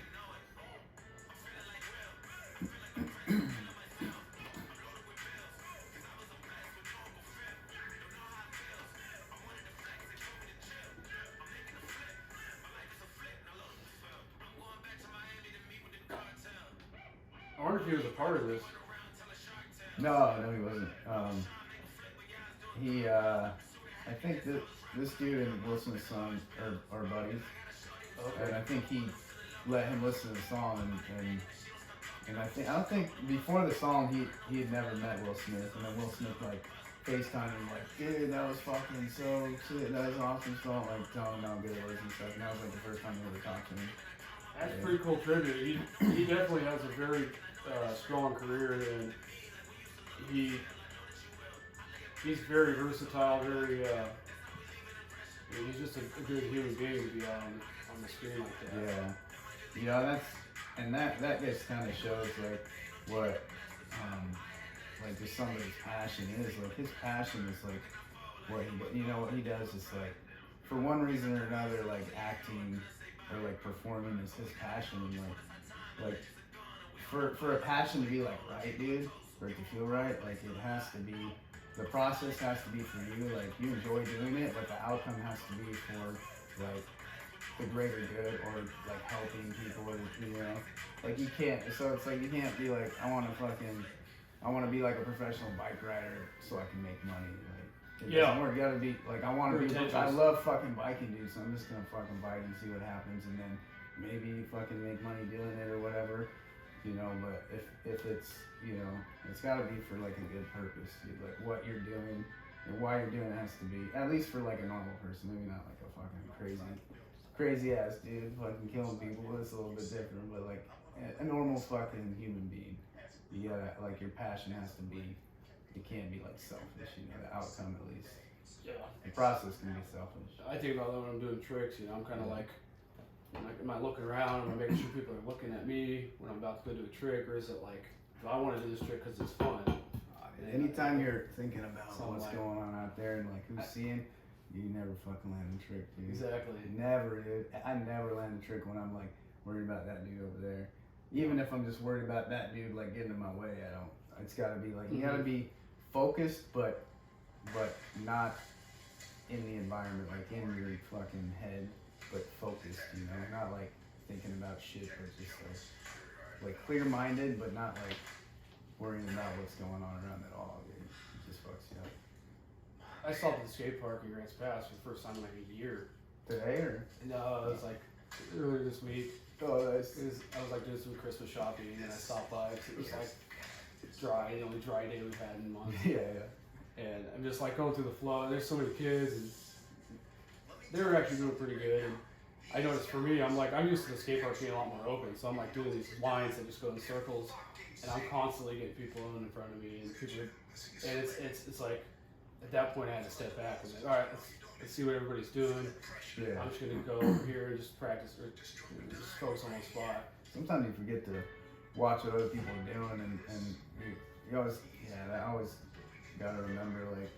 I wonder if he was a part of this. No, he wasn't. I think that this dude and Will Smith's son are buddies, and Okay. I think he let him listen to the song, and I don't think before the song he had never met Will Smith, and then Will Smith like FaceTime him like, dude, that was fucking so shit, that was awesome song, like telling him how good it was and stuff, and that was like the first time he ever talked to him. That's a pretty cool tribute. He definitely has a very strong career, and he's very versatile. Very he's just a good human being to be on the screen like that. Yeah, you know that just kind of shows like what like just somebody's passion is. Like his passion is like what he does is like for one reason or another, like acting or like performing is his passion, and like for a passion to be like right, dude, for it to feel right, like it has to be, the process has to be for you, like you enjoy doing it, but the outcome has to be for like the greater good or like helping people, or you know, like you can't, so it's like you can't be like I want to be like a professional bike rider so I can make money. Like it doesn't work. You gotta be like I want to be. I love fucking biking, dude. So I'm just gonna fucking bike and see what happens, and then maybe fucking make money doing it or whatever, you know. But if it's, you know, it's gotta be for like a good purpose, dude. Like what you're doing and why you're doing it has to be, at least for like a normal person, maybe not like a fucking crazy ass dude fucking killing people. It's a little bit different, but like a normal fucking human being. You gotta, like, your passion has to be, it can't be like selfish, you know, the outcome at least. Yeah. The process can be selfish. I think about that when I'm doing tricks. You know, I'm kind of like, am I looking around? Am I making sure people are looking at me when I'm about to go do a trick, or is it like, do I want to do this trick because it's fun? Anytime you're thinking about Something what's like, going on out there and like who's seeing, you never fucking land a trick, dude. Exactly. Never, dude. I never land a trick when I'm like worried about that dude over there. Even if I'm just worried about that dude like getting in my way, I don't. It's got to be like you got to be focused, but not in the environment, like in your fucking head, but focused. You know, not like thinking about shit, but just like clear-minded, but not like worrying about what's going on around at all. Dude. It just fucks you up. I stopped at the skate park in Grants Pass for the first time in like a year. Today or? No, it was like earlier this week. Oh, nice. I was like doing some Christmas shopping and I stopped by because it was like dry, the only dry day we've had in months. Yeah. And I'm just like going through the flow. There's so many kids and they were actually doing pretty good. And I noticed for me, I'm used to the skate park being a lot more open. So I'm like doing these lines that just go in circles and I'm constantly getting people in front of me and it's like at that point I had to step back and like, all right, let's see what everybody's doing. Yeah. I'm just gonna go over here and just practice or just focus on one spot. Sometimes you forget to watch what other people are doing, and you always, I always gotta remember like,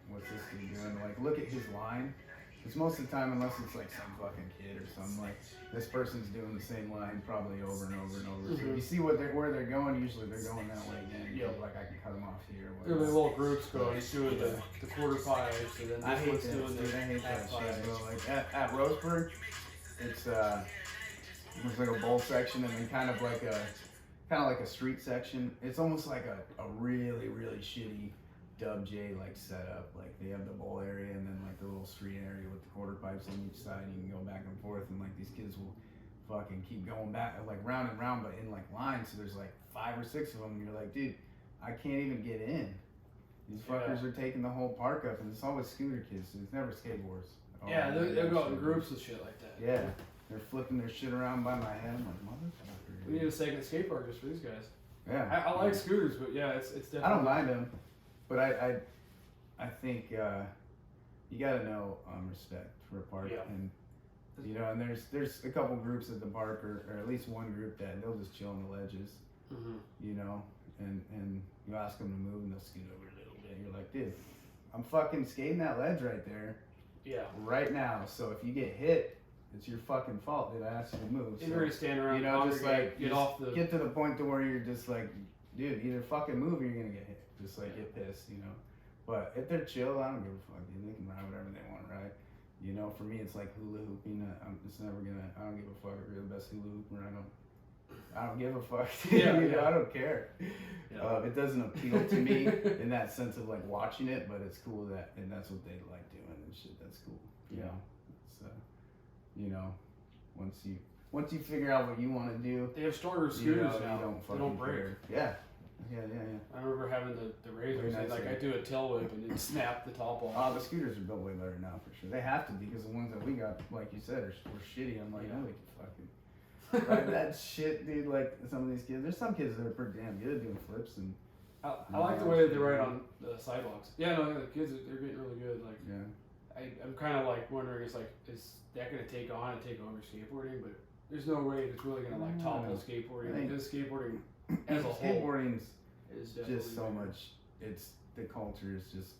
what's this dude doing? Like, look at his line. Because most of the time, unless it's like some fucking kid or something, like this person's doing the same line probably over and over and over. So you see where they're going. Usually they're going that way again. Yep. Like I can cut them off here. The little groups go. He's doing the quarter pipes, and then I this hate one's that. doing Dude, I hate the that half shit, bro. pipes. Like at Roseburg, it's like a bowl section and then kind of like a street section. It's almost like a really really shitty Dub J like setup. Like they have the bowl area and then like the little street area with the quarter pipes on each side. You can go back and forth and like these kids will fucking keep going back like round and round, but in like lines. So there's like 5 or 6 of them. And you're like, dude, I can't even get in. These fuckers are taking the whole park up, and it's always scooter kids. So it's never skateboards. Yeah, they'll go out in groups and shit like that. Yeah, they're flipping their shit around by my head. I'm like, motherfucker. We need a second skate park just for these guys. Yeah. I like scooters, but yeah, it's definitely. I don't mind them, but I think you gotta know respect for a park, and you know, and there's a couple groups at the park, or at least one group that they'll just chill on the ledges, you know, and you ask them to move and they'll scoot over a little bit. You're like, dude, I'm fucking skating that ledge right there, right now. So if you get hit, it's your fucking fault that I asked you to move. You're gonna stand around, you know, just like get to the point to where you're just like, dude, either fucking move or you're gonna get hit. Just like get pissed, you know. But if they're chill, I don't give a fuck, dude. They can ride whatever they want to ride. You know, for me, it's like hula hooping. I'm just never gonna. I don't give a fuck if you're the best hula hooper. I don't give a fuck. You know, I don't care. It doesn't appeal to me in that sense of like watching it, but it's cool and that's what they like doing and shit. That's cool. You know, so you know, once you figure out what you want to do, they have stronger scooters now. They don't break. Yeah. I remember having the razors, and like I do a tail whip and then snap the top off. The scooters are built way better now for sure. They have to be because the ones that we got, like you said, were shitty. I'm like, nobody can fucking ride that shit, dude. Like some of these kids, there's some kids that are pretty damn good at doing flips and. I like the way that they ride on the sidewalks. Yeah, no, the kids they're getting really good. Like, I'm kind of like wondering, is that gonna take on and take over skateboarding? But there's no way it's really gonna like topple skateboarding. Because skateboarding as a whole, skateboarding's is just so much. It's the culture is just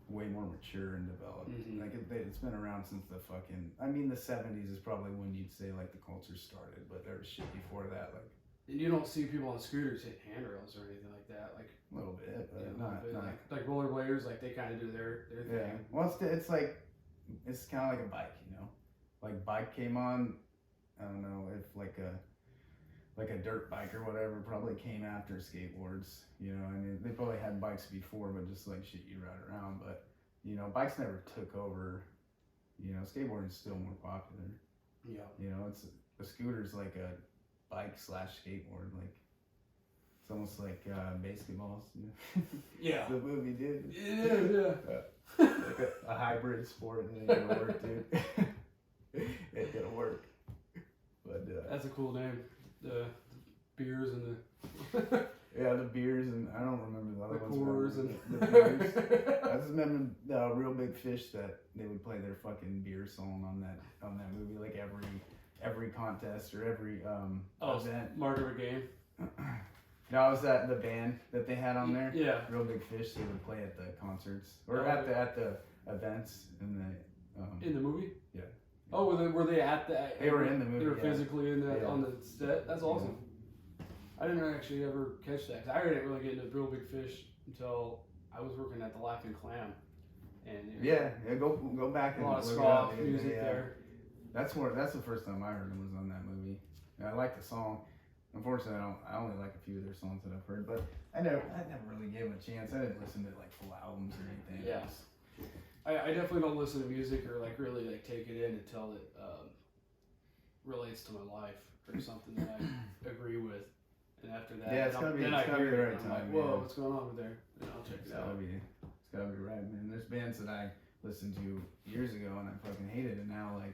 way more mature and developed. Like it's been around since the fucking. I mean, the '70s is probably when you'd say like the culture started, but there was shit before that. Like, and you don't see people on scooters hit handrails or anything like that. Like a little bit, but not. Like rollerbladers, like they kind of do their thing. Yeah. Well, it's like it's kind of like a bike, you know. Like bike came on. I don't know if like a dirt bike or whatever probably came after skateboards, you know. I mean, they probably had bikes before, but just like shit you ride around. But you know, bikes never took over. You know, skateboarding is still more popular. Yeah. You know, it's a scooter's like a bike / skateboard. Like it's almost like basketballs. You know? Yeah. The movie, dude. Yeah. Like a hybrid sport, and it ain't gonna work, dude. Ain't gonna work. But that's a cool name. The beers and the the beers and I don't remember the other ones. The beers. I just remember the Real Big Fish that they would play their fucking beer song on that movie like every contest or every event. Margaret Game. No, was that the band that they had on there? Yeah. Real Big Fish. They would play at the concerts or at the events in the in the movie. Yeah. Oh, were they at that? They were in the movie. They were yeah. physically in that Yeah. on the set. That's awesome. I didn't actually ever catch that. 'Cause I didn't really get into Real Big Fish until I was working at the Laughing Clam, and Yeah, go back a and lot of look it ska up. music Yeah. there. That's the first time I heard him was on that movie. And I like the song. Unfortunately, I only like a few of their songs that I've heard, but I never really gave them a chance. I didn't listen to like full albums or anything. Yeah. I definitely don't listen to music or like really like take it in until it relates to my life or something that I agree with. And after that, Yeah, it's gotta be the right I'm like, time, whoa, yeah. what's going on over there? And I'll check It's it out. gotta be right, man. There's bands that I listened to years ago and I fucking hated, and now like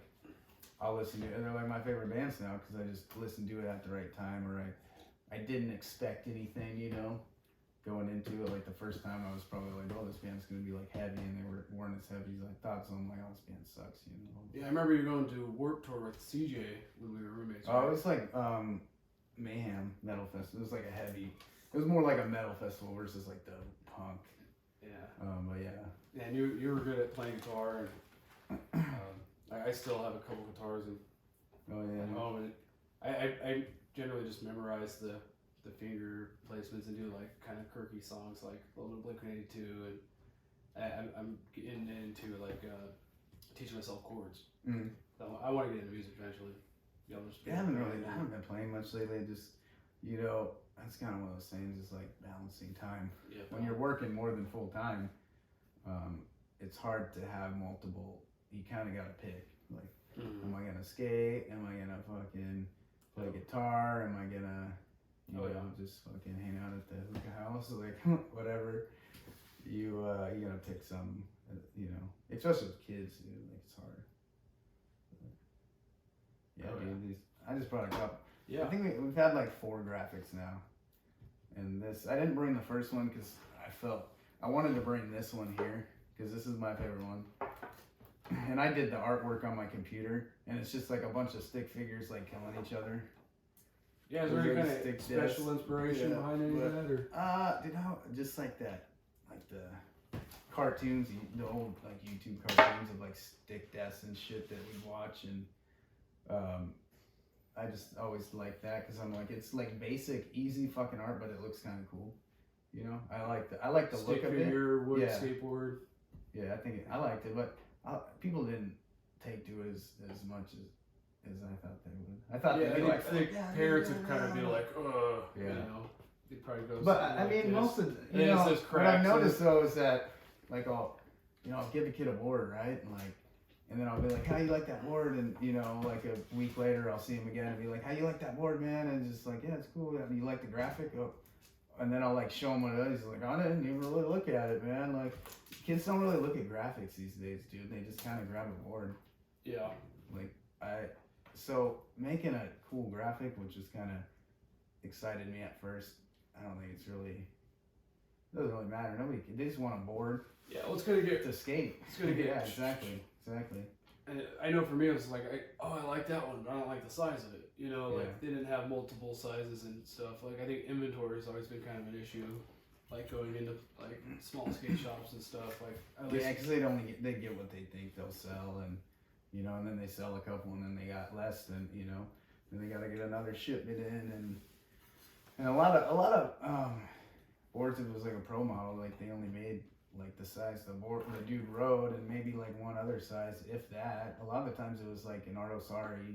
I'll listen to it, and they're like my favorite bands now because I just listened to it at the right time, or I didn't expect anything, you know, going into it. Like the first time I was probably like, oh, this band's gonna be like heavy, and they weren't as heavy as I thought, so I'm like, oh, this band sucks, you know. Yeah, I remember you going to Warped Tour with CJ when we were roommates. Oh, it was like Mayhem Metal Festival. It was like it was more like a metal festival versus like the punk. Yeah. But yeah. And you were good at playing guitar, and I still have a couple guitars Oh at yeah. home, and I generally just memorize the finger placements and do like kind of quirky songs like a little Blink-182, and I'm getting into like teaching myself chords. Mm. So I want to get into music eventually. I haven't been playing much lately. Just, you know, that's kind of one of those things. It's like balancing time. Yeah. When you're working more than full time, it's hard to have multiple. You kind of got to pick. Like, am I gonna skate? Am I gonna fucking play guitar? Am I gonna, you know, just fucking hang out at the hookah house? Like, whatever. You gotta pick some. You know, especially with kids, dude. Like, it's hard. Yeah, dude. I just brought a couple. Yeah. I think we've had like 4 graphics now. And this, I didn't bring the first one because I wanted to bring this one here because this is my favorite one. And I did the artwork on my computer, and it's just like a bunch of stick figures like killing each other. Yeah, is there any kind of special inspiration behind any of that, or? Dude, just like that, like the cartoons, the old like YouTube cartoons of like stick deaths and shit that we watch, and I just always like that because I'm like, it's like basic, easy fucking art, but it looks kind of cool. You know, I like the look of it. Figure, wood skateboard. Yeah, I liked it, but people didn't take to it as much as I thought they would. I thought they'd be like, parents would kind of be like, you know, they'd probably go. But I mean, most of you know, what I've noticed though is that like I'll give the kid a board, right, and then I'll be like, how you like that board? And you know, like a week later, I'll see him again and be like, how you like that board, man? And just like, yeah, it's cool. You like the graphic? Oh. And then I'll like show him what it is. He's like, I didn't even really look at it, man. Like, kids don't really look at graphics these days, dude. They just kind of grab a board. Yeah. Like so making a cool graphic, which just kind of excited me at first. I don't think it doesn't really matter. They just want a board. Yeah, well, it's gonna get to skate. It's gonna get. Yeah, exactly. And I know for me, it was like, I like that one, but I don't like the size of it. You know, like they didn't have multiple sizes and stuff. Like I think inventory has always been kind of an issue. Like going into like small skate shops and stuff. Like because they get what they think they'll sell, and you know, and then they sell a couple, and then they got less than, you know, then they gotta get another shipment in, and a lot of boards. If it was like a pro model, like they only made like the size the dude rode, and maybe like one other size, if that. A lot of the times it was like an Artosari.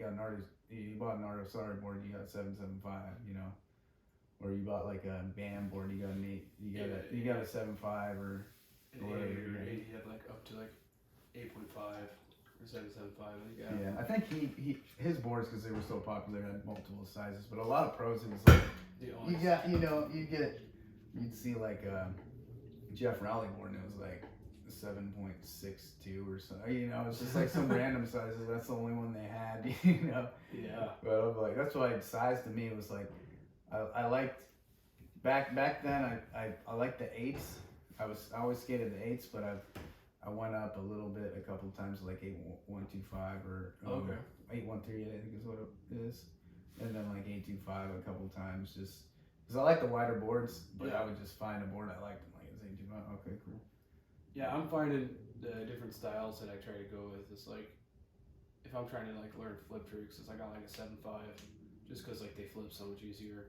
You bought an Artosari board, you got 775, you know, or you bought like a BAM board, you got an 8, you got a 7.5 or whatever. He had like up to like 8.5 or 7.75. Yeah, I think his boards, because they were so popular, had multiple sizes. But a lot of pros, it was like you'd see like Jeff Rowley board, and it was like 7.62 or so. You know, it's just like some random sizes. That's the only one they had. You know. Yeah. But I'm like, that's why size to me was like, I liked back then. I liked the 8s. I always skated the 8s, but I went up a little bit a couple of times, like 8.125 or 8.13, I think is what it is, and then like 8.25 a couple of times, just because I like the wider boards, but I would just find a board I liked and like it's 8.25. Okay, cool. Yeah, I'm finding the different styles that I try to go with. It's like if I'm trying to like learn flip tricks, it's like I got like a 7.5, just because like they flip so much easier.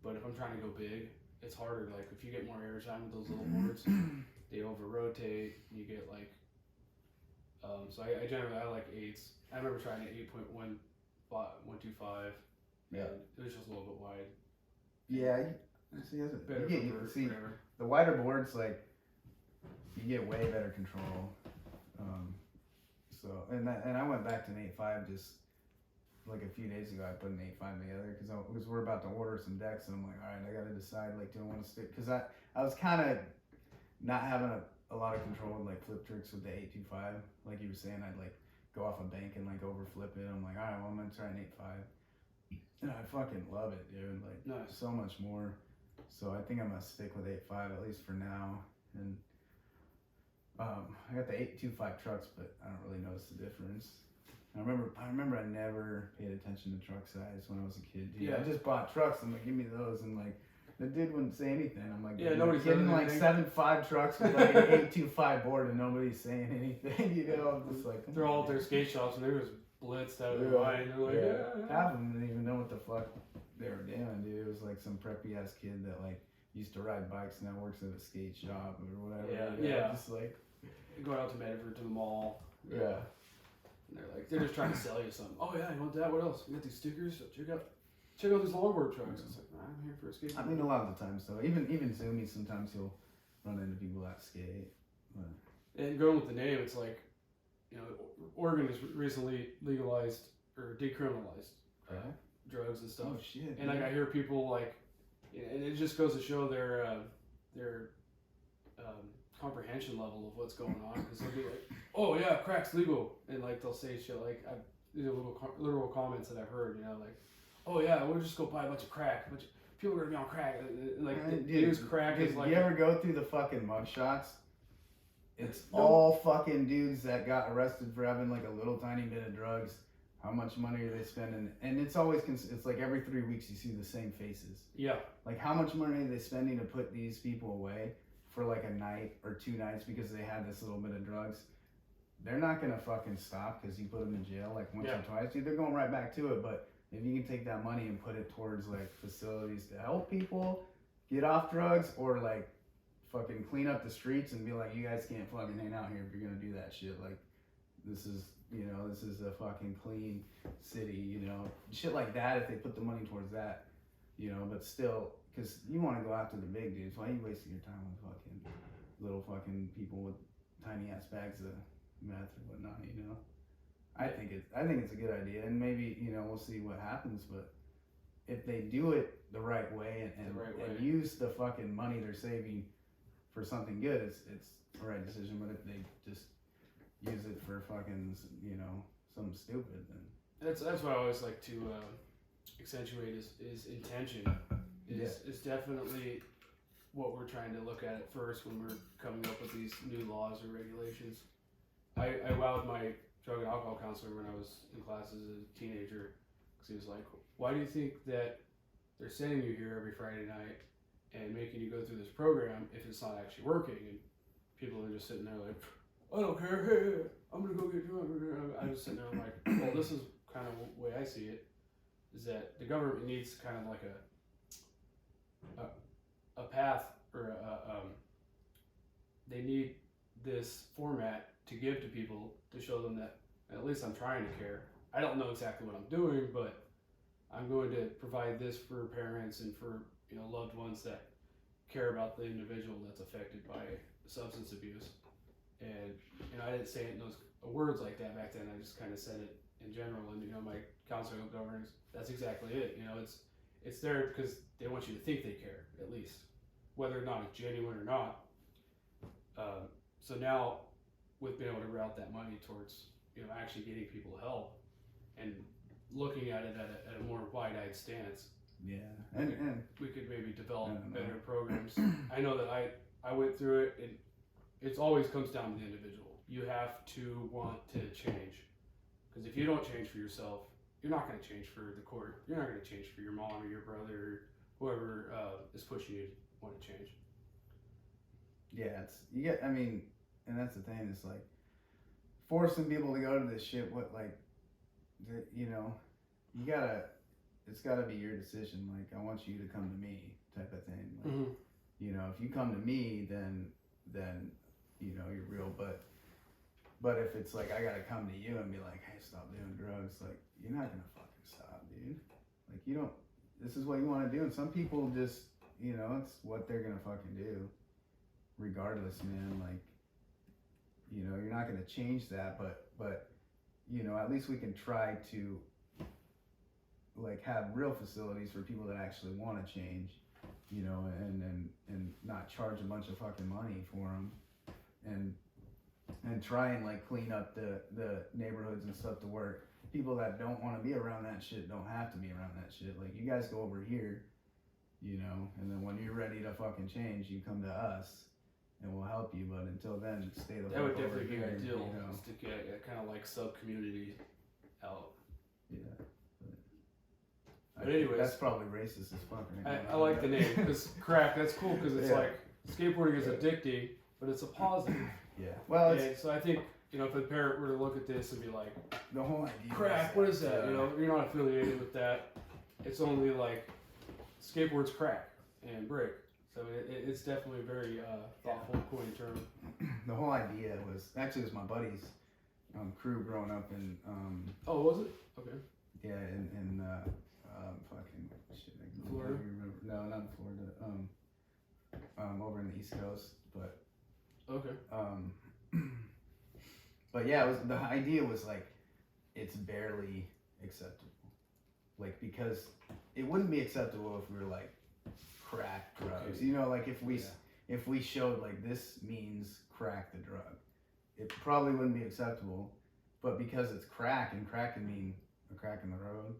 But if I'm trying to go big, it's harder. Like if you get more airtime with those little boards, they over rotate. You get like, so I generally I like 8s. I remember trying an 8.125. Yeah. It was just a little bit wide. Yeah. Better for whatever. The wider boards, like, you get way better control. So and I went back to an 8.5 just like a few days ago. I put an 8.5 together because we're about to order some decks, and I'm like, all right, I got to decide, like, do I want to stick? Because I was kind of not having a lot of control with like flip tricks with the 8.25. Like you were saying, I'd like go off a bank and like over flip it. I'm like, all right, well, I'm gonna try an 8.5. And I fucking love it, dude. Like, nice. So much more. So I think I'm gonna stick with 8.5 at least for now. And I got the 8.25 trucks, but I don't really notice the difference. I remember I never paid attention to truck size when I was a kid. Dude. Yeah. I just bought trucks. I'm like, give me those, and like the dude wouldn't say anything. I'm like, yeah, nobody's getting like anything. 7.5 trucks with like an 8.25 board, and nobody's saying anything. You know, I'm just like, they're all at their skate shops, and they were just blitzed out of their mind. They're like, yeah. Half of them didn't even know what the fuck they were doing, dude. It was like some preppy ass kid that like used to ride bikes and now works at a skate shop or whatever. Yeah, you know, yeah. Just like going out to Medford to the mall. Yeah. And they're just trying to sell you something. Oh yeah, you want that? What else? We got these stickers. Check out these longboard trucks. It's like, I'm here for a skate. I mean, a lot of the times though, even Zoomy, sometimes he'll run into people that skate. But. And going with the name, it's like, you know, Oregon has recently legalized or decriminalized drugs and stuff. Oh shit! And like I hear people like, and it just goes to show their comprehension level of what's going on, because they'll be like, oh yeah, crack's legal, and like they'll say shit like, these are literal comments that I've heard, you know, like, oh yeah, we'll just go buy a bunch of crack, a bunch of people are gonna be on crack, and like they use crack as like. You ever go through the fucking mugshots? It's all fucking dudes that got arrested for having like a little tiny bit of drugs. How much money are they spending? And it's always, it's like every 3 weeks you see the same faces. Yeah. Like how much money are they spending to put these people away for like a night or 2 nights because they had this little bit of drugs? They're not gonna fucking stop because you put them in jail like once or twice. Dude, they're going right back to it. But if you can take that money and put it towards like facilities to help people get off drugs, or like fucking clean up the streets and be like, you guys can't fucking hang out here if you're gonna do that shit. Like, this is a fucking clean city, you know, shit like that. If they put the money towards that, you know, but still, because you want to go after the big dudes. Why are you wasting your time with fucking little fucking people with tiny ass bags of meth or whatnot, you know? I think it's a good idea, and maybe, you know, we'll see what happens, but if they do it the right way and use the fucking money they're saving for something good, it's the right decision. But if they just use it for fucking, you know, something stupid, then that's what I always like to accentuate is intention. Is definitely what we're trying to look at first when we're coming up with these new laws or regulations. I wowed my drug and alcohol counselor when I was in class as a teenager, because he was like, why do you think that they're sending you here every Friday night and making you go through this program if it's not actually working? And people are just sitting there like, I don't care, hey, I'm gonna go get drunk. I was sitting there, I'm like, well, this is kind of the way I see it, is that the government needs kind of like a path, or they need this format to give to people to show them that at least I'm trying to care. I don't know exactly what I'm doing, but I'm going to provide this for parents and for, you know, loved ones that care about the individual that's affected by substance abuse. And, you know, I didn't say it in those words like that back then. I just kind of said it in general. And, you know, my counselor of governance, that's exactly it. You know, it's there because they want you to think they care, at least, whether or not it's genuine or not. So now, with being able to route that money towards, you know, actually getting people help and looking at it at a more wide-eyed stance. Yeah, and we could maybe develop better programs. I know that I went through it, and it always comes down to the individual. You have to want to change, because if you don't change for yourself, you're not going to change for the court. You're not going to change for your mom or your brother or whoever is pushing you to want to change. Yeah, I mean, and that's the thing. It's like forcing people to go to this shit. What, like, you know, it's gotta be your decision. Like, I want you to come to me, type of thing. Like, Mm-hmm. you know, if you come to me, then you know you're real. But if it's like I gotta come to you and be like, hey, stop doing drugs, like you're not gonna fucking stop, dude. Like you don't. This is what you want to do, and some people just, you know, it's what they're gonna fucking do, regardless, man. Like, you know, you're not gonna change that, but you know, at least we can try to like have real facilities for people that actually want to change, you know, and not charge a bunch of fucking money for them, and try and like clean up the neighborhoods and stuff to where people that don't want to be around that shit don't have to be around that shit. Like, you guys go over here, you know, and then when you're ready to fucking change, you come to us and we'll help you. But until then, stay the fuck That would over definitely be here, ideal, you know? is to get a kind of like sub community out. Yeah. But anyways, that's probably racist as fuck. I like the name because crack. That's cool because it's Yeah. like skateboarding is addicting, but it's a positive. Yeah. Well, And so I think, you know, if a parent were to look at this and be like, the whole idea. crack, what is that? You know, you're not affiliated with that. It's only like skateboards, crack, and break. So it's definitely a very thoughtful, cool term. The whole idea was actually, it was my buddy's crew growing up in Oh, was it? Okay. yeah, in fucking shit. I can't Florida? remember. No, not in Florida. Over in the East Coast, but Okay. but yeah, it was, the idea was like, it's barely acceptable, like, because it wouldn't be acceptable if we were like crack drugs, Okay. you know, like if we Yeah. if we showed like this means crack the drug, it probably wouldn't be acceptable. But because it's crack, and crack can mean a crack in the road,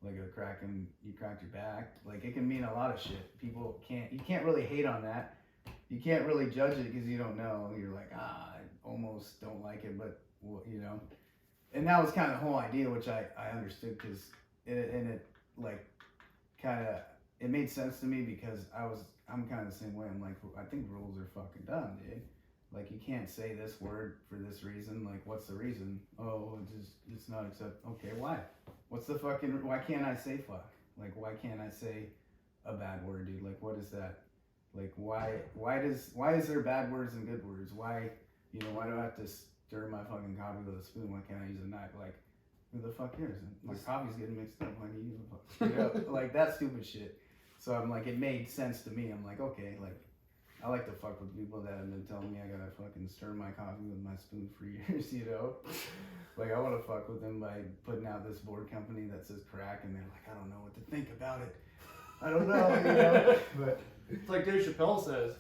like a crack and you cracked your back, like it can mean a lot of shit. You can't really hate on that. You can't really judge it because you don't know. You're like, I almost don't like it, but well, you know. And that was kind of the whole idea, which I understood, because it like kind of, it made sense to me because I'm kind of the same way. I'm like, I think rules are fucking dumb, dude. Like, you can't say this word for this reason. Like, what's the reason? Oh, it's not acceptable. Okay, why? What's the fucking, why can't I say fuck? Like, why can't I say a bad word, dude? Like, what is that? Like, why is there bad words and good words? Why, you know, why do I have to stir my fucking coffee with a spoon? Why can't I use a knife? Like, who the fuck cares? My coffee's getting mixed up. Why do you use a fuck? You know, like, that stupid shit. So I'm like, it made sense to me. I'm like, okay, like, I like to fuck with people that have been telling me I gotta fucking stir my coffee with my spoon for years, you know? Like, I wanna fuck with them by putting out this board company that says crack, and they're like, I don't know what to think about it. I don't know, you know? But It's like Dave Chappelle says.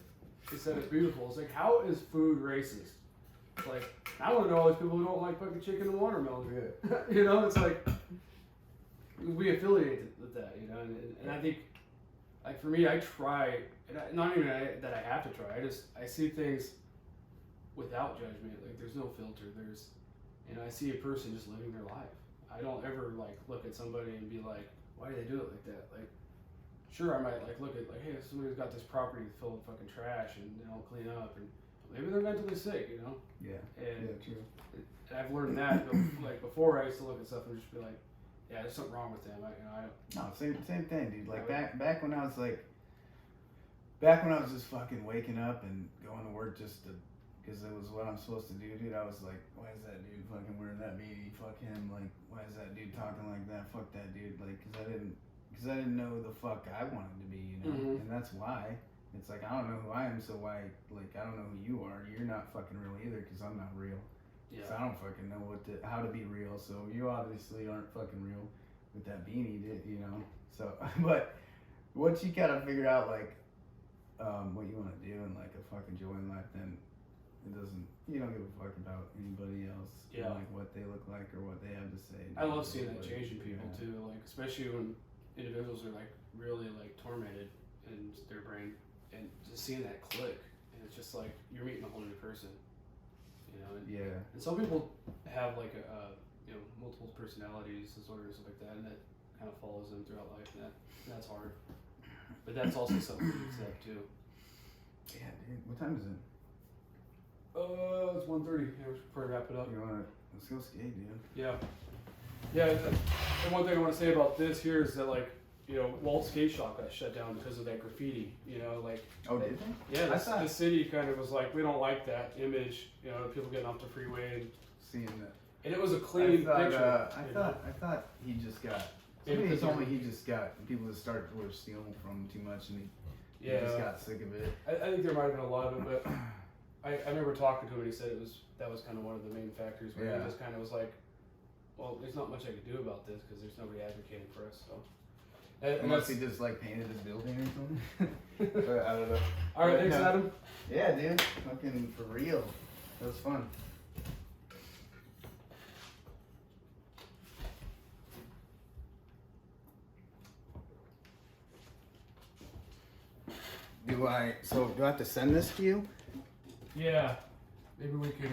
He said it's beautiful. It's like, how is food racist? It's like, I want to know all these people who don't like fucking chicken and watermelon. yeah. You know, it's like, we affiliate with that, you know? And I think, like, for me, I try, and not even that I have to try, I see things without judgment. Like, there's no filter. You know, I see a person just living their life. I don't ever, like, look at somebody and be like, why do they do it like that? Like, sure, I might, like, look at, like, hey, somebody's got this property filled with fucking trash and they don't clean up, and maybe they're mentally sick, you know? Yeah. And, Yeah, true. and I've learned that, but, like, before I used to look at stuff and just be like, yeah, there's something wrong with them. No, same thing, dude. Like, back when I was like, back when I was just fucking waking up and going to work just to, because it was what I'm supposed to do, dude. I was like, why is that dude fucking wearing that beanie? Fuck him. Like, why is that dude talking like that? Fuck that dude. Like, because I didn't know who the fuck I wanted to be, you know. Mhm. And that's why. It's like, I don't know who I am, so why? Like, I don't know who you are. You're not fucking real either, because I'm not real. Yeah. So I don't fucking know how to be real. So you obviously aren't fucking real with that beanie, you know. So, but once you kind of figure out like what you want to do and like a fucking joy in life, then you don't give a fuck about anybody else. Yeah. And, like, what they look like or what they have to say. I love seeing that Like, change in people yeah. too, like especially when individuals are like really like tormented in their brain, and just seeing that click, and it's just like you're meeting a whole new person, you know. And, Yeah. and some people have like a you know, multiple personalities disorder and stuff like that, and that kind of follows them throughout life, and that's hard. But that's also something to accept too. Yeah, dude. What time is it? It's 1:30. Yeah, we should probably wrap it up. Let's go skate, dude. Yeah. Yeah, and one thing I want to say about this here is that, like, you know, Walt Skate Shop got shut down because of that graffiti. You know, like. Oh, did they? Yeah, I thought- the city kind of was like, we don't like that image. You know, people getting off the freeway, Seeing that. and it was a clean picture. I thought he just got. Maybe Somebody because told me he- he just got people just started were stealing from him too much, and he Yeah, just got sick of it. I think there might have been a lot of it, but I remember talking to him and he said that was kind of one of the main factors where Yeah. he just kind of was like, well, there's not much I could do about this because there's nobody advocating for us. So, and Unless that's, he just like painted his building or something. But I don't know. all right, But, thanks, no. Adam. Yeah, dude, fucking for real. That was fun. Do I have to send this to you? Yeah, maybe we could